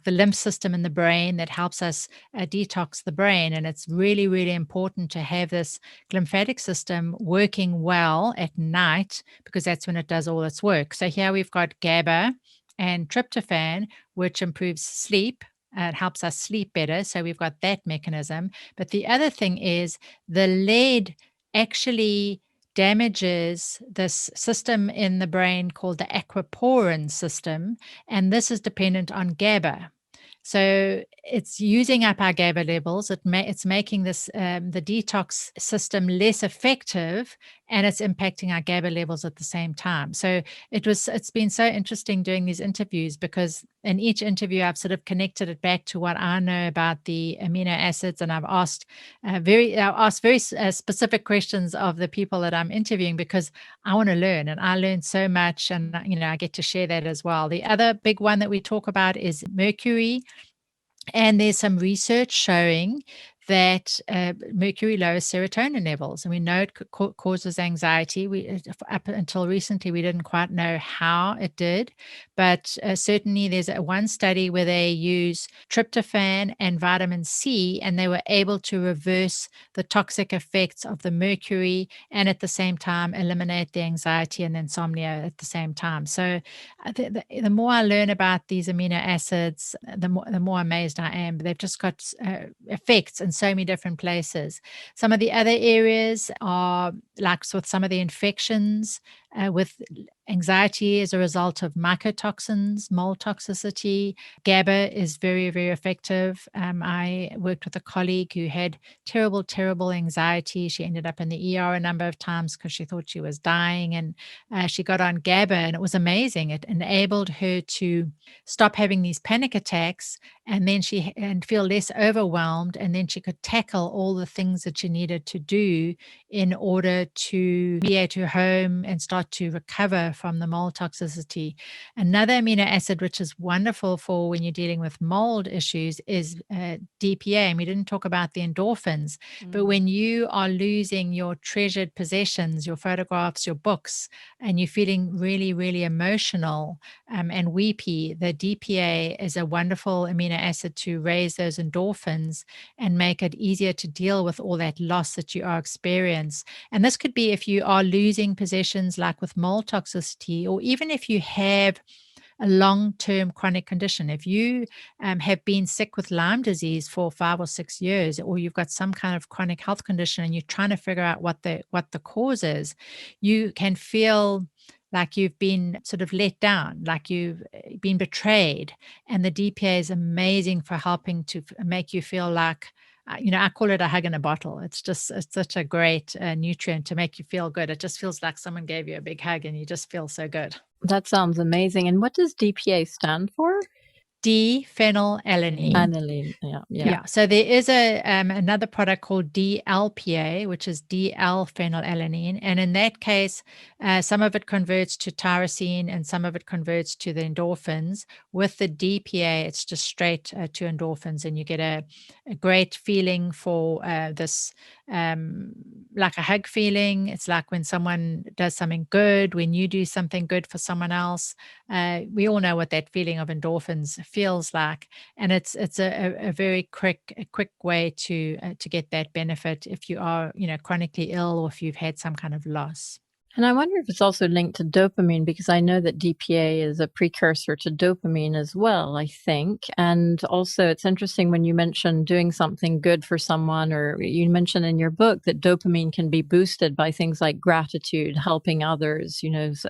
lymph system in the brain that helps us detox the brain. And it's really, really important to have this glymphatic system working well at night because that's when it does all its work. So here we've got GABA and tryptophan, which improves sleep. It helps us sleep better. So we've got that mechanism. But the other thing is the lead actually damages this system in the brain called the aquaporin system. And this is dependent on GABA. So it's using up our GABA levels. It's making this the detox system less effective, and it's impacting our GABA levels at the same time. So it's been so interesting doing these interviews, because in each interview I've sort of connected it back to what I know about the amino acids, and I've asked very specific questions of the people that I'm interviewing, because I want to learn, and I learned so much, and I get to share that as well. The other big one that we talk about is mercury. And there's some research showing that mercury lowers serotonin levels, and we know it causes anxiety. Up until recently, we didn't quite know how it did, but certainly there's one study where they use tryptophan and vitamin C, and they were able to reverse the toxic effects of the mercury, and at the same time eliminate the anxiety and insomnia at the same time. So the more I learn about these amino acids, the more amazed I am. They've just got effects in so many different places. Some of the other areas are like with some of the infections, with anxiety as a result of mycotoxins, mold toxicity. GABA is very, very effective. I worked with a colleague who had terrible, terrible anxiety. She ended up in the ER a number of times because she thought she was dying, and she got on GABA, and it was amazing. It enabled her to stop having these panic attacks, and then and feel less overwhelmed, and then she could tackle all the things that she needed to do in order to mediate her home and start to recover from the mold toxicity. Another amino acid which is wonderful for when you're dealing with mold issues is DPA, and we didn't talk about the endorphins, but when you are losing your treasured possessions, your photographs, your books, and you're feeling really, really emotional and weepy, the DPA is a wonderful amino acid to raise those endorphins and make it easier to deal with all that loss that you are experiencing. And this could be if you are losing possessions like with mold toxicity, or even if you have a long-term chronic condition. If you have been sick with Lyme disease for 5 or 6 years, or you've got some kind of chronic health condition and you're trying to figure out what the cause is, you can feel like you've been sort of let down, like you've been betrayed. And the DPA is amazing for helping to make you feel like, I call it a hug in a bottle. It's such a great nutrient to make you feel good. It just feels like someone gave you a big hug and you just feel so good. That sounds amazing. And what does DPA stand for? D-phenylalanine. Aniline, Yeah. So there is another product called DLPA, which is D-L-phenylalanine, and in that case, some of it converts to tyrosine and some of it converts to the endorphins. With the DPA, it's just straight to endorphins, and you get a great feeling for this, like a hug feeling. It's like when someone does something good, when you do something good for someone else. We all know what that feeling of endorphins feels like, and it's a very quick way to get that benefit if you are chronically ill, or if you've had some kind of loss. And I wonder if it's also linked to dopamine, because I know that DPA is a precursor to dopamine as well, I think. And also it's interesting when you mention doing something good for someone, or you mentioned in your book that dopamine can be boosted by things like gratitude, helping others,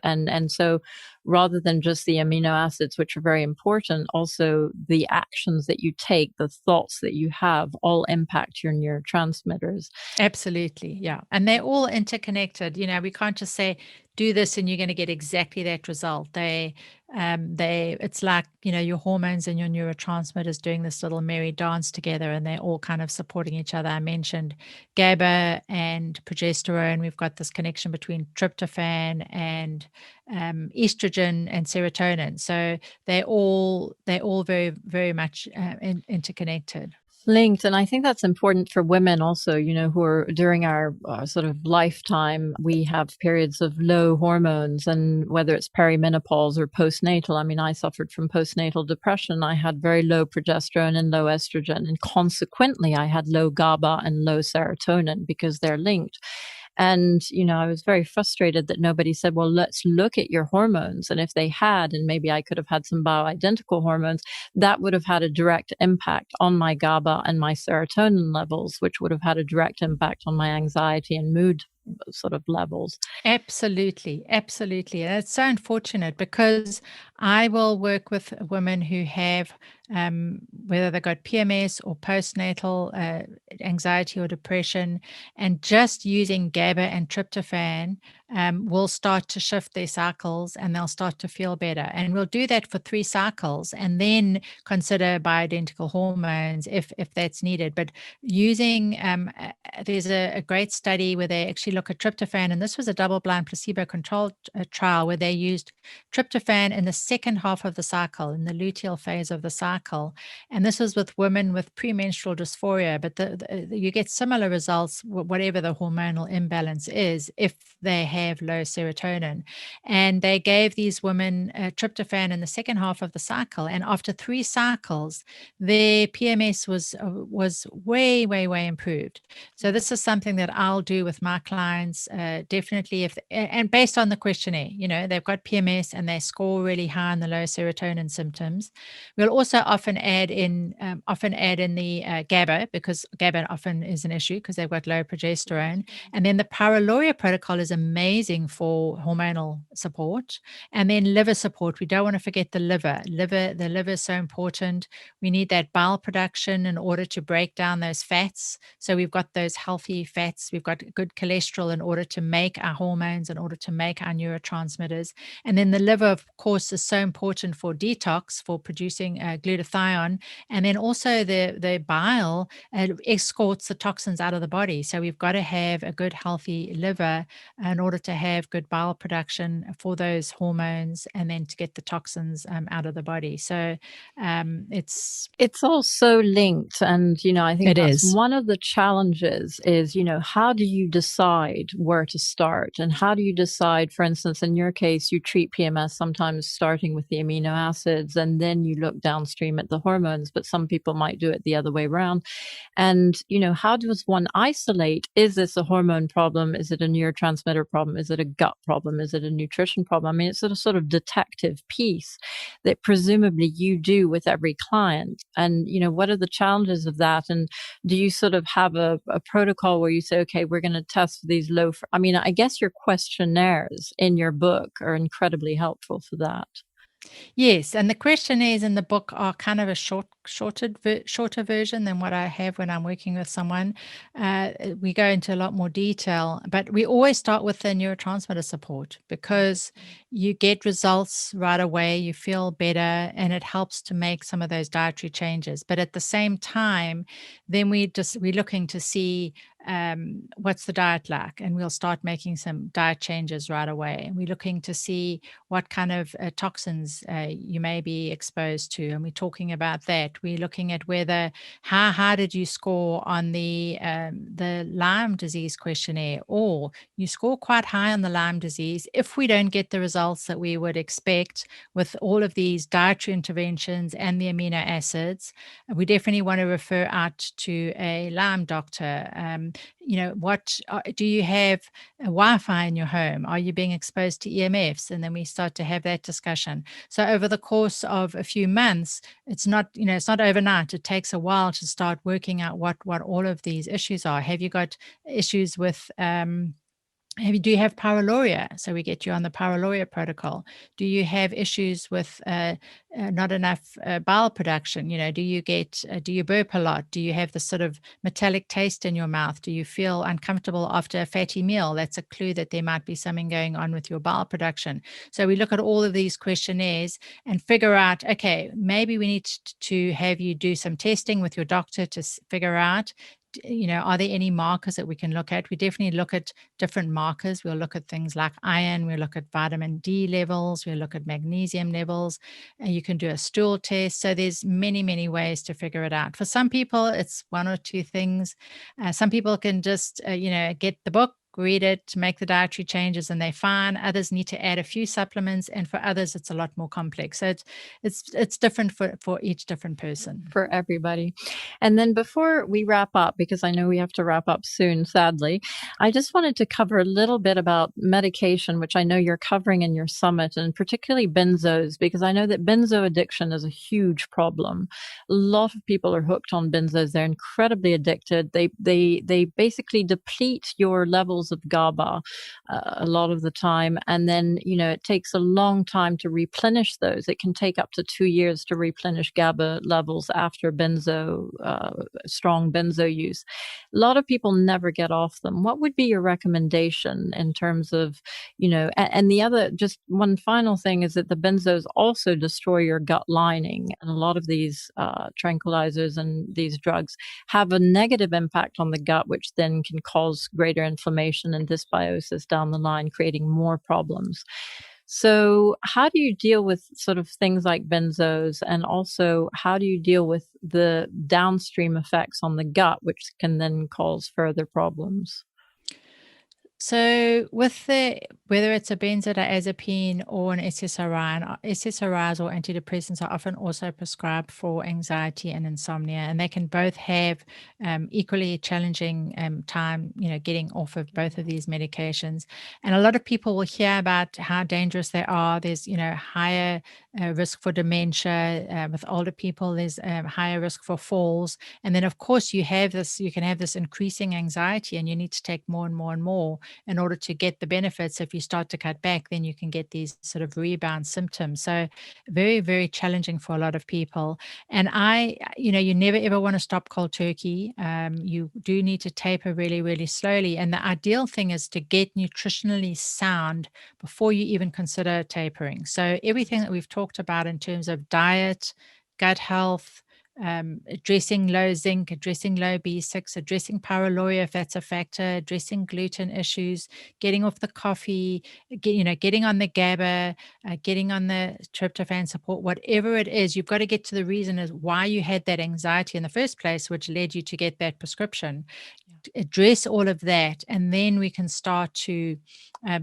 and so rather than just the amino acids, which are very important, also the actions that you take, the thoughts that you have, all impact your neurotransmitters. Absolutely. Yeah. And they're all interconnected. We can't just say, do this and you're going to get exactly that result. It's like, your hormones and your neurotransmitters doing this little merry dance together, and they're all kind of supporting each other. I mentioned GABA and progesterone. We've got this connection between tryptophan and estrogen and serotonin. So they're all very, very much interconnected. Linked. And I think that's important for women also, who are during our sort of lifetime, we have periods of low hormones, and whether it's perimenopause or postnatal. I mean, I suffered from postnatal depression. I had very low progesterone and low estrogen, and consequently I had low GABA and low serotonin because they're linked. And, I was very frustrated that nobody said, well, let's look at your hormones. And if they had, and maybe I could have had some bioidentical hormones, that would have had a direct impact on my GABA and my serotonin levels, which would have had a direct impact on my anxiety and mood sort of levels. Absolutely. Absolutely. And it's so unfortunate because I will work with women who have, whether they've got PMS or postnatal anxiety or depression, and just using GABA and tryptophan will start to shift their cycles and they'll start to feel better. And we'll do that for 3 cycles and then consider bioidentical hormones if that's needed. But using, there's a great study where they actually look at tryptophan, and this was a double-blind placebo-controlled trial where they used tryptophan in the second half of the cycle, in the luteal phase of the cycle. And this was with women with premenstrual dysphoria, but you get similar results, whatever the hormonal imbalance is, if they have low serotonin. And they gave these women tryptophan in the second half of the cycle. And after 3 cycles, their PMS was way, way, way improved. So this is something that I'll do with my clients, definitely, and based on the questionnaire. They've got PMS and they score really high on the low serotonin symptoms. We'll also often add in the GABA, because GABA often is an issue because they've got low progesterone. And then the Pyruluria protocol is amazing for hormonal support. And then liver support. We don't want to forget the liver. The liver is so important. We need that bile production in order to break down those fats. So we've got those healthy fats. We've got good cholesterol in order to make our hormones, in order to make our neurotransmitters. And then the liver, of course, is so important for detox, for producing glutathione. And then also the bile escorts the toxins out of the body. So we've got to have a good, healthy liver in order to have good bile production for those hormones and then to get the toxins out of the body. So it's all so linked. And, I think that's is one of the challenges is, how do you decide where to start? And how do you decide, for instance, in your case, you treat PMS sometimes starting with the amino acids and then you look downstream at the hormones, but some people might do it the other way around. And, how does one isolate? Is this a hormone problem? Is it a neurotransmitter problem? Is it a gut problem? Is it a nutrition problem? I mean, it's a sort of detective piece that presumably you do with every client. And, what are the challenges of that? And do you sort of have a protocol where you say, okay, we're going to test these I guess your questionnaires in your book are incredibly helpful for that. Yes, and the questionnaires in the book are kind of a shorter version than what I have when I'm working with someone. We go into a lot more detail, but we always start with the neurotransmitter support because you get results right away, you feel better, and it helps to make some of those dietary changes. But at the same time, then we're looking to see what's the diet like, and we'll start making some diet changes right away. And we're looking to see what kind of toxins you may be exposed to, and we're talking about that. We're looking at whether how did you score on the Lyme disease questionnaire, or you score quite high on the Lyme disease. If we don't get the results that we would expect with all of these dietary interventions and the amino acids, we definitely want to refer out to a Lyme doctor. What do you have Wi-Fi in your home? Are you being exposed to EMFs? And then we start to have that discussion. So over the course of a few months, it's not overnight. It takes a while to start working out what all of these issues are. Have you got issues with do you have pyroluria? So we get you on the pyroluria protocol. Do you have issues with not enough bile production? Do you burp a lot? Do you have this sort of metallic taste in your mouth? Do you feel uncomfortable after a fatty meal? That's a clue that there might be something going on with your bile production. So we look at all of these questionnaires and figure out, okay, maybe we need to have you do some testing with your doctor to figure out, are there any markers that we can look at? We definitely look at different markers. We'll look at things like iron. We'll look at vitamin D levels. We'll look at magnesium levels. You can do a stool test. So there's many, many ways to figure it out. For some people, it's one or two things. Some people can just, get the book, read it, make the dietary changes, and they're fine. Others need to add a few supplements, and for others, it's a lot more complex. So it's different for each different person. For everybody. And then before we wrap up, because I know we have to wrap up soon, sadly, I just wanted to cover a little bit about medication, which I know you're covering in your summit, and particularly benzos, because I know that benzo addiction is a huge problem. A lot of people are hooked on benzos. They're incredibly addicted. They basically deplete your levels levels of GABA a lot of the time. And then, it takes a long time to replenish those. It can take up to 2 years to replenish GABA levels after strong benzo use. A lot of people never get off them. What would be your recommendation in terms of, and the other, just one final thing is that the benzos also destroy your gut lining. And a lot of these tranquilizers and these drugs have a negative impact on the gut, which then can cause greater inflammation and dysbiosis down the line, creating more problems. So how do you deal with sort of things like benzos, and also how do you deal with the downstream effects on the gut, which can then cause further problems? So whether it's a benzodiazepine or an SSRI, and SSRIs or antidepressants are often also prescribed for anxiety and insomnia, and they can both have equally challenging time, getting off of both of these medications. And a lot of people will hear about how dangerous they are. There's, higher risk for dementia with older people. There's higher risk for falls, and then of course you can have this increasing anxiety, and you need to take more and more and more in order to get the benefits. If you start to cut back, then you can get these sort of rebound symptoms. So very, very challenging for a lot of people. And you never ever want to stop cold turkey. You do need to taper really, really slowly. And the ideal thing is to get nutritionally sound before you even consider tapering. So everything that we've talked about in terms of diet, gut health, addressing low zinc, addressing low B6, addressing pyruluria if that's a factor, addressing gluten issues, getting off the coffee, getting on the GABA, getting on the tryptophan support, whatever it is, you've got to get to the reason is why you had that anxiety in the first place, which led you to get that prescription. Address all of that, and then we can start to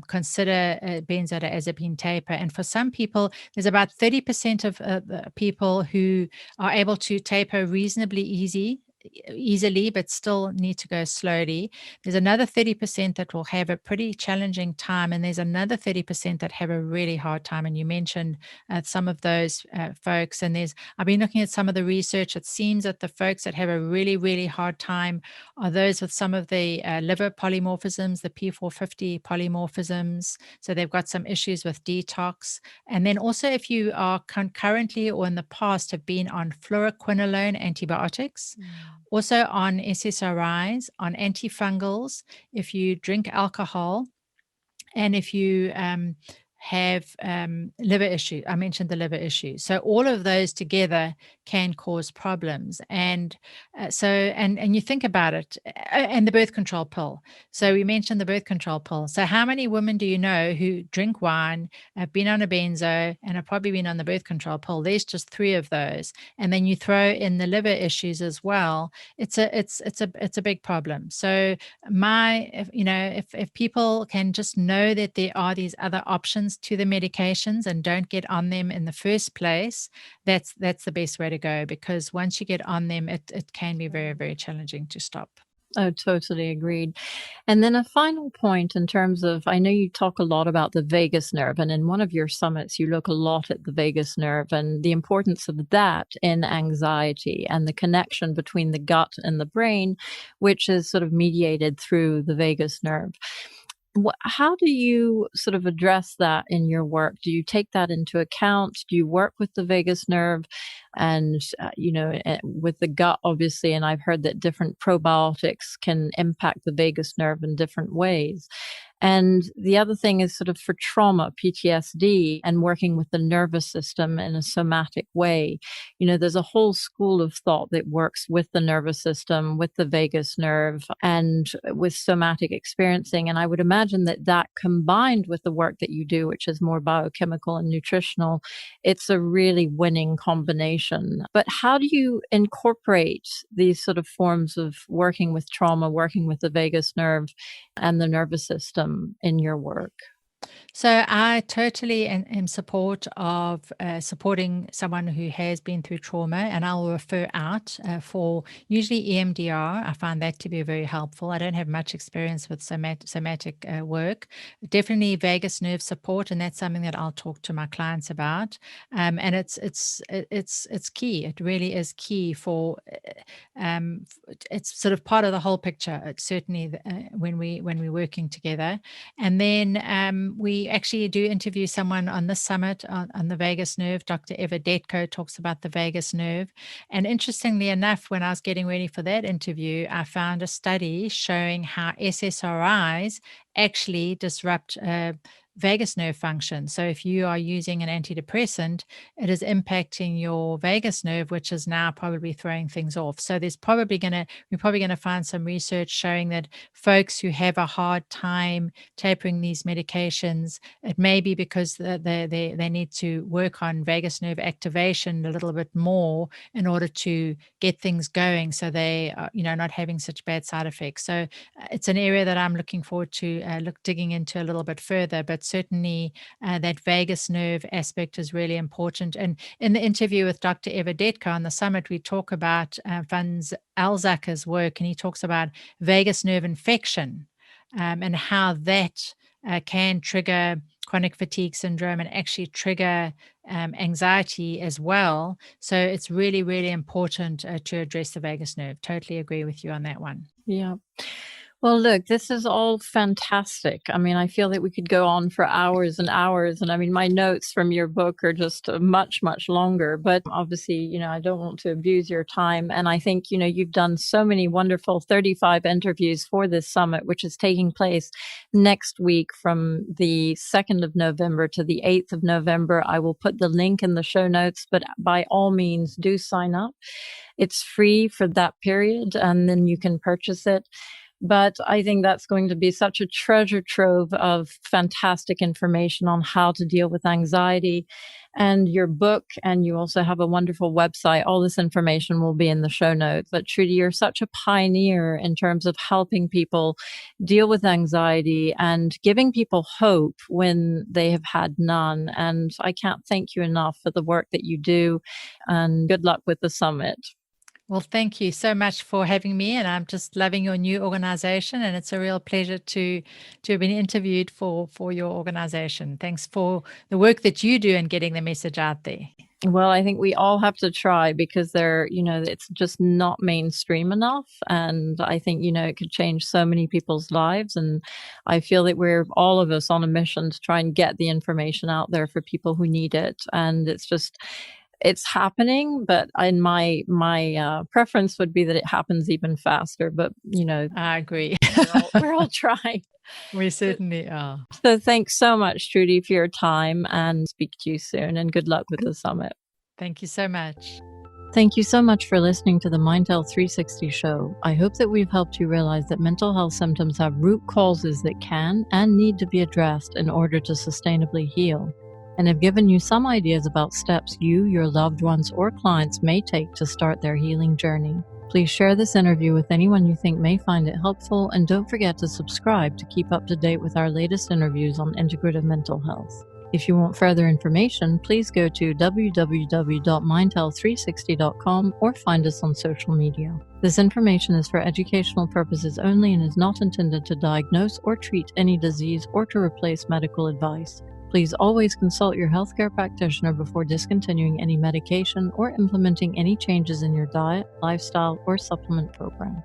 consider benzodiazepine taper. And for some people, there's about 30% of the people who are able to taper reasonably easily, but still need to go slowly. There's another 30% that will have a pretty challenging time, and there's another 30% that have a really hard time. And you mentioned some of those folks. And I've been looking at some of the research. It seems that the folks that have a really, really hard time are those with some of the liver polymorphisms, the P450 polymorphisms. So they've got some issues with detox. And then also, if you are concurrently or in the past have been on fluoroquinolone antibiotics, also on SSRIs, on antifungals, if you drink alcohol, and if you have liver issue. I mentioned the liver issue. So all of those together can cause problems. And and you think about it, and the birth control pill. So we mentioned the birth control pill. So how many women do you know who drink wine, have been on a benzo, and have probably been on the birth control pill? There's just 3 of those. And then you throw in the liver issues as well. It's a big problem. So if people can just know that there are these other options to the medications and don't get on them in the first place, that's the best way to go, because once you get on them, it can be very, very challenging to stop. Oh, totally agreed. And then a final point in terms of, I know you talk a lot about the vagus nerve, and in one of your summits, you look a lot at the vagus nerve and the importance of that in anxiety and the connection between the gut and the brain, which is sort of mediated through the vagus nerve. How do you sort of address that in your work? Do you take that into account? Do you work with the vagus nerve and, with the gut, obviously? And I've heard that different probiotics can impact the vagus nerve in different ways. And the other thing is sort of for trauma, PTSD, and working with the nervous system in a somatic way. There's a whole school of thought that works with the nervous system, with the vagus nerve, and with somatic experiencing. And I would imagine that combined with the work that you do, which is more biochemical and nutritional, it's a really winning combination. But how do you incorporate these sort of forms of working with trauma, working with the vagus nerve and the nervous system in your work? So I totally am in support of supporting someone who has been through trauma, and I'll refer out for usually EMDR. I find that to be very helpful. I don't have much experience with somatic work. Definitely vagus nerve support, and that's something that I'll talk to my clients about. And it's key. It really is key for. It's sort of part of the whole picture. It's certainly when we're working together. And then we actually do interview someone on this summit on the vagus nerve. Dr. Eva Detko talks about the vagus nerve. And interestingly enough, when I was getting ready for that interview, I found a study showing how SSRIs actually disrupt vagus nerve function. So if you are using an antidepressant, it is impacting your vagus nerve, which is now probably throwing things off. So we're probably going to find some research showing that folks who have a hard time tapering these medications, it may be because they need to work on vagus nerve activation a little bit more in order to get things going, so they are, not having such bad side effects. So it's an area that I'm looking forward to digging into a little bit further. But certainly that vagus nerve aspect is really important. And in the interview with Dr. Eva Detko on the summit, we talk about Franz Alzacker's work, and he talks about vagus nerve infection and how that can trigger chronic fatigue syndrome and actually trigger anxiety as well. So it's really, really important to address the vagus nerve. Totally agree with you on that one. Yeah. Well, look, this is all fantastic. I mean, I feel that we could go on for hours and hours. And I mean, my notes from your book are just much, much longer. But obviously, I don't want to abuse your time. And I think, you've done so many wonderful 35 interviews for this summit, which is taking place next week from the 2nd of November to the 8th of November. I will put the link in the show notes, but by all means, do sign up. It's free for that period, and then you can purchase it. But I think that's going to be such a treasure trove of fantastic information on how to deal with anxiety. And your book, and you also have a wonderful website. All this information will be in the show notes. But Trudy, you're such a pioneer in terms of helping people deal with anxiety and giving people hope when they have had none. And I can't thank you enough for the work that you do. And good luck with the summit. Well, thank you so much for having me, and I'm just loving your new organization, and it's a real pleasure to have been interviewed for your organization. Thanks for the work that you do in getting the message out there. Well, I think we all have to try because it's just not mainstream enough. And I think, it could change so many people's lives. And I feel that we're all of us on a mission to try and get the information out there for people who need it. And it's happening, but in my preference would be that it happens even faster. But I agree. we're all trying. We certainly are. So thanks so much, Trudy, for your time, and speak to you soon. And good luck with the summit. Thank you so much. Thank you so much for listening to the Mind Health 360 show. I hope that we've helped you realize that mental health symptoms have root causes that can and need to be addressed in order to sustainably heal, and have given you some ideas about steps you, your loved ones, or clients may take to start their healing journey. Please share this interview with anyone you think may find it helpful, and don't forget to subscribe to keep up to date with our latest interviews on integrative mental health. If you want further information, please go to www.mindhealth360.com or find us on social media. This information is for educational purposes only and is not intended to diagnose or treat any disease or to replace medical advice. Please always consult your healthcare practitioner before discontinuing any medication or implementing any changes in your diet, lifestyle, or supplement program.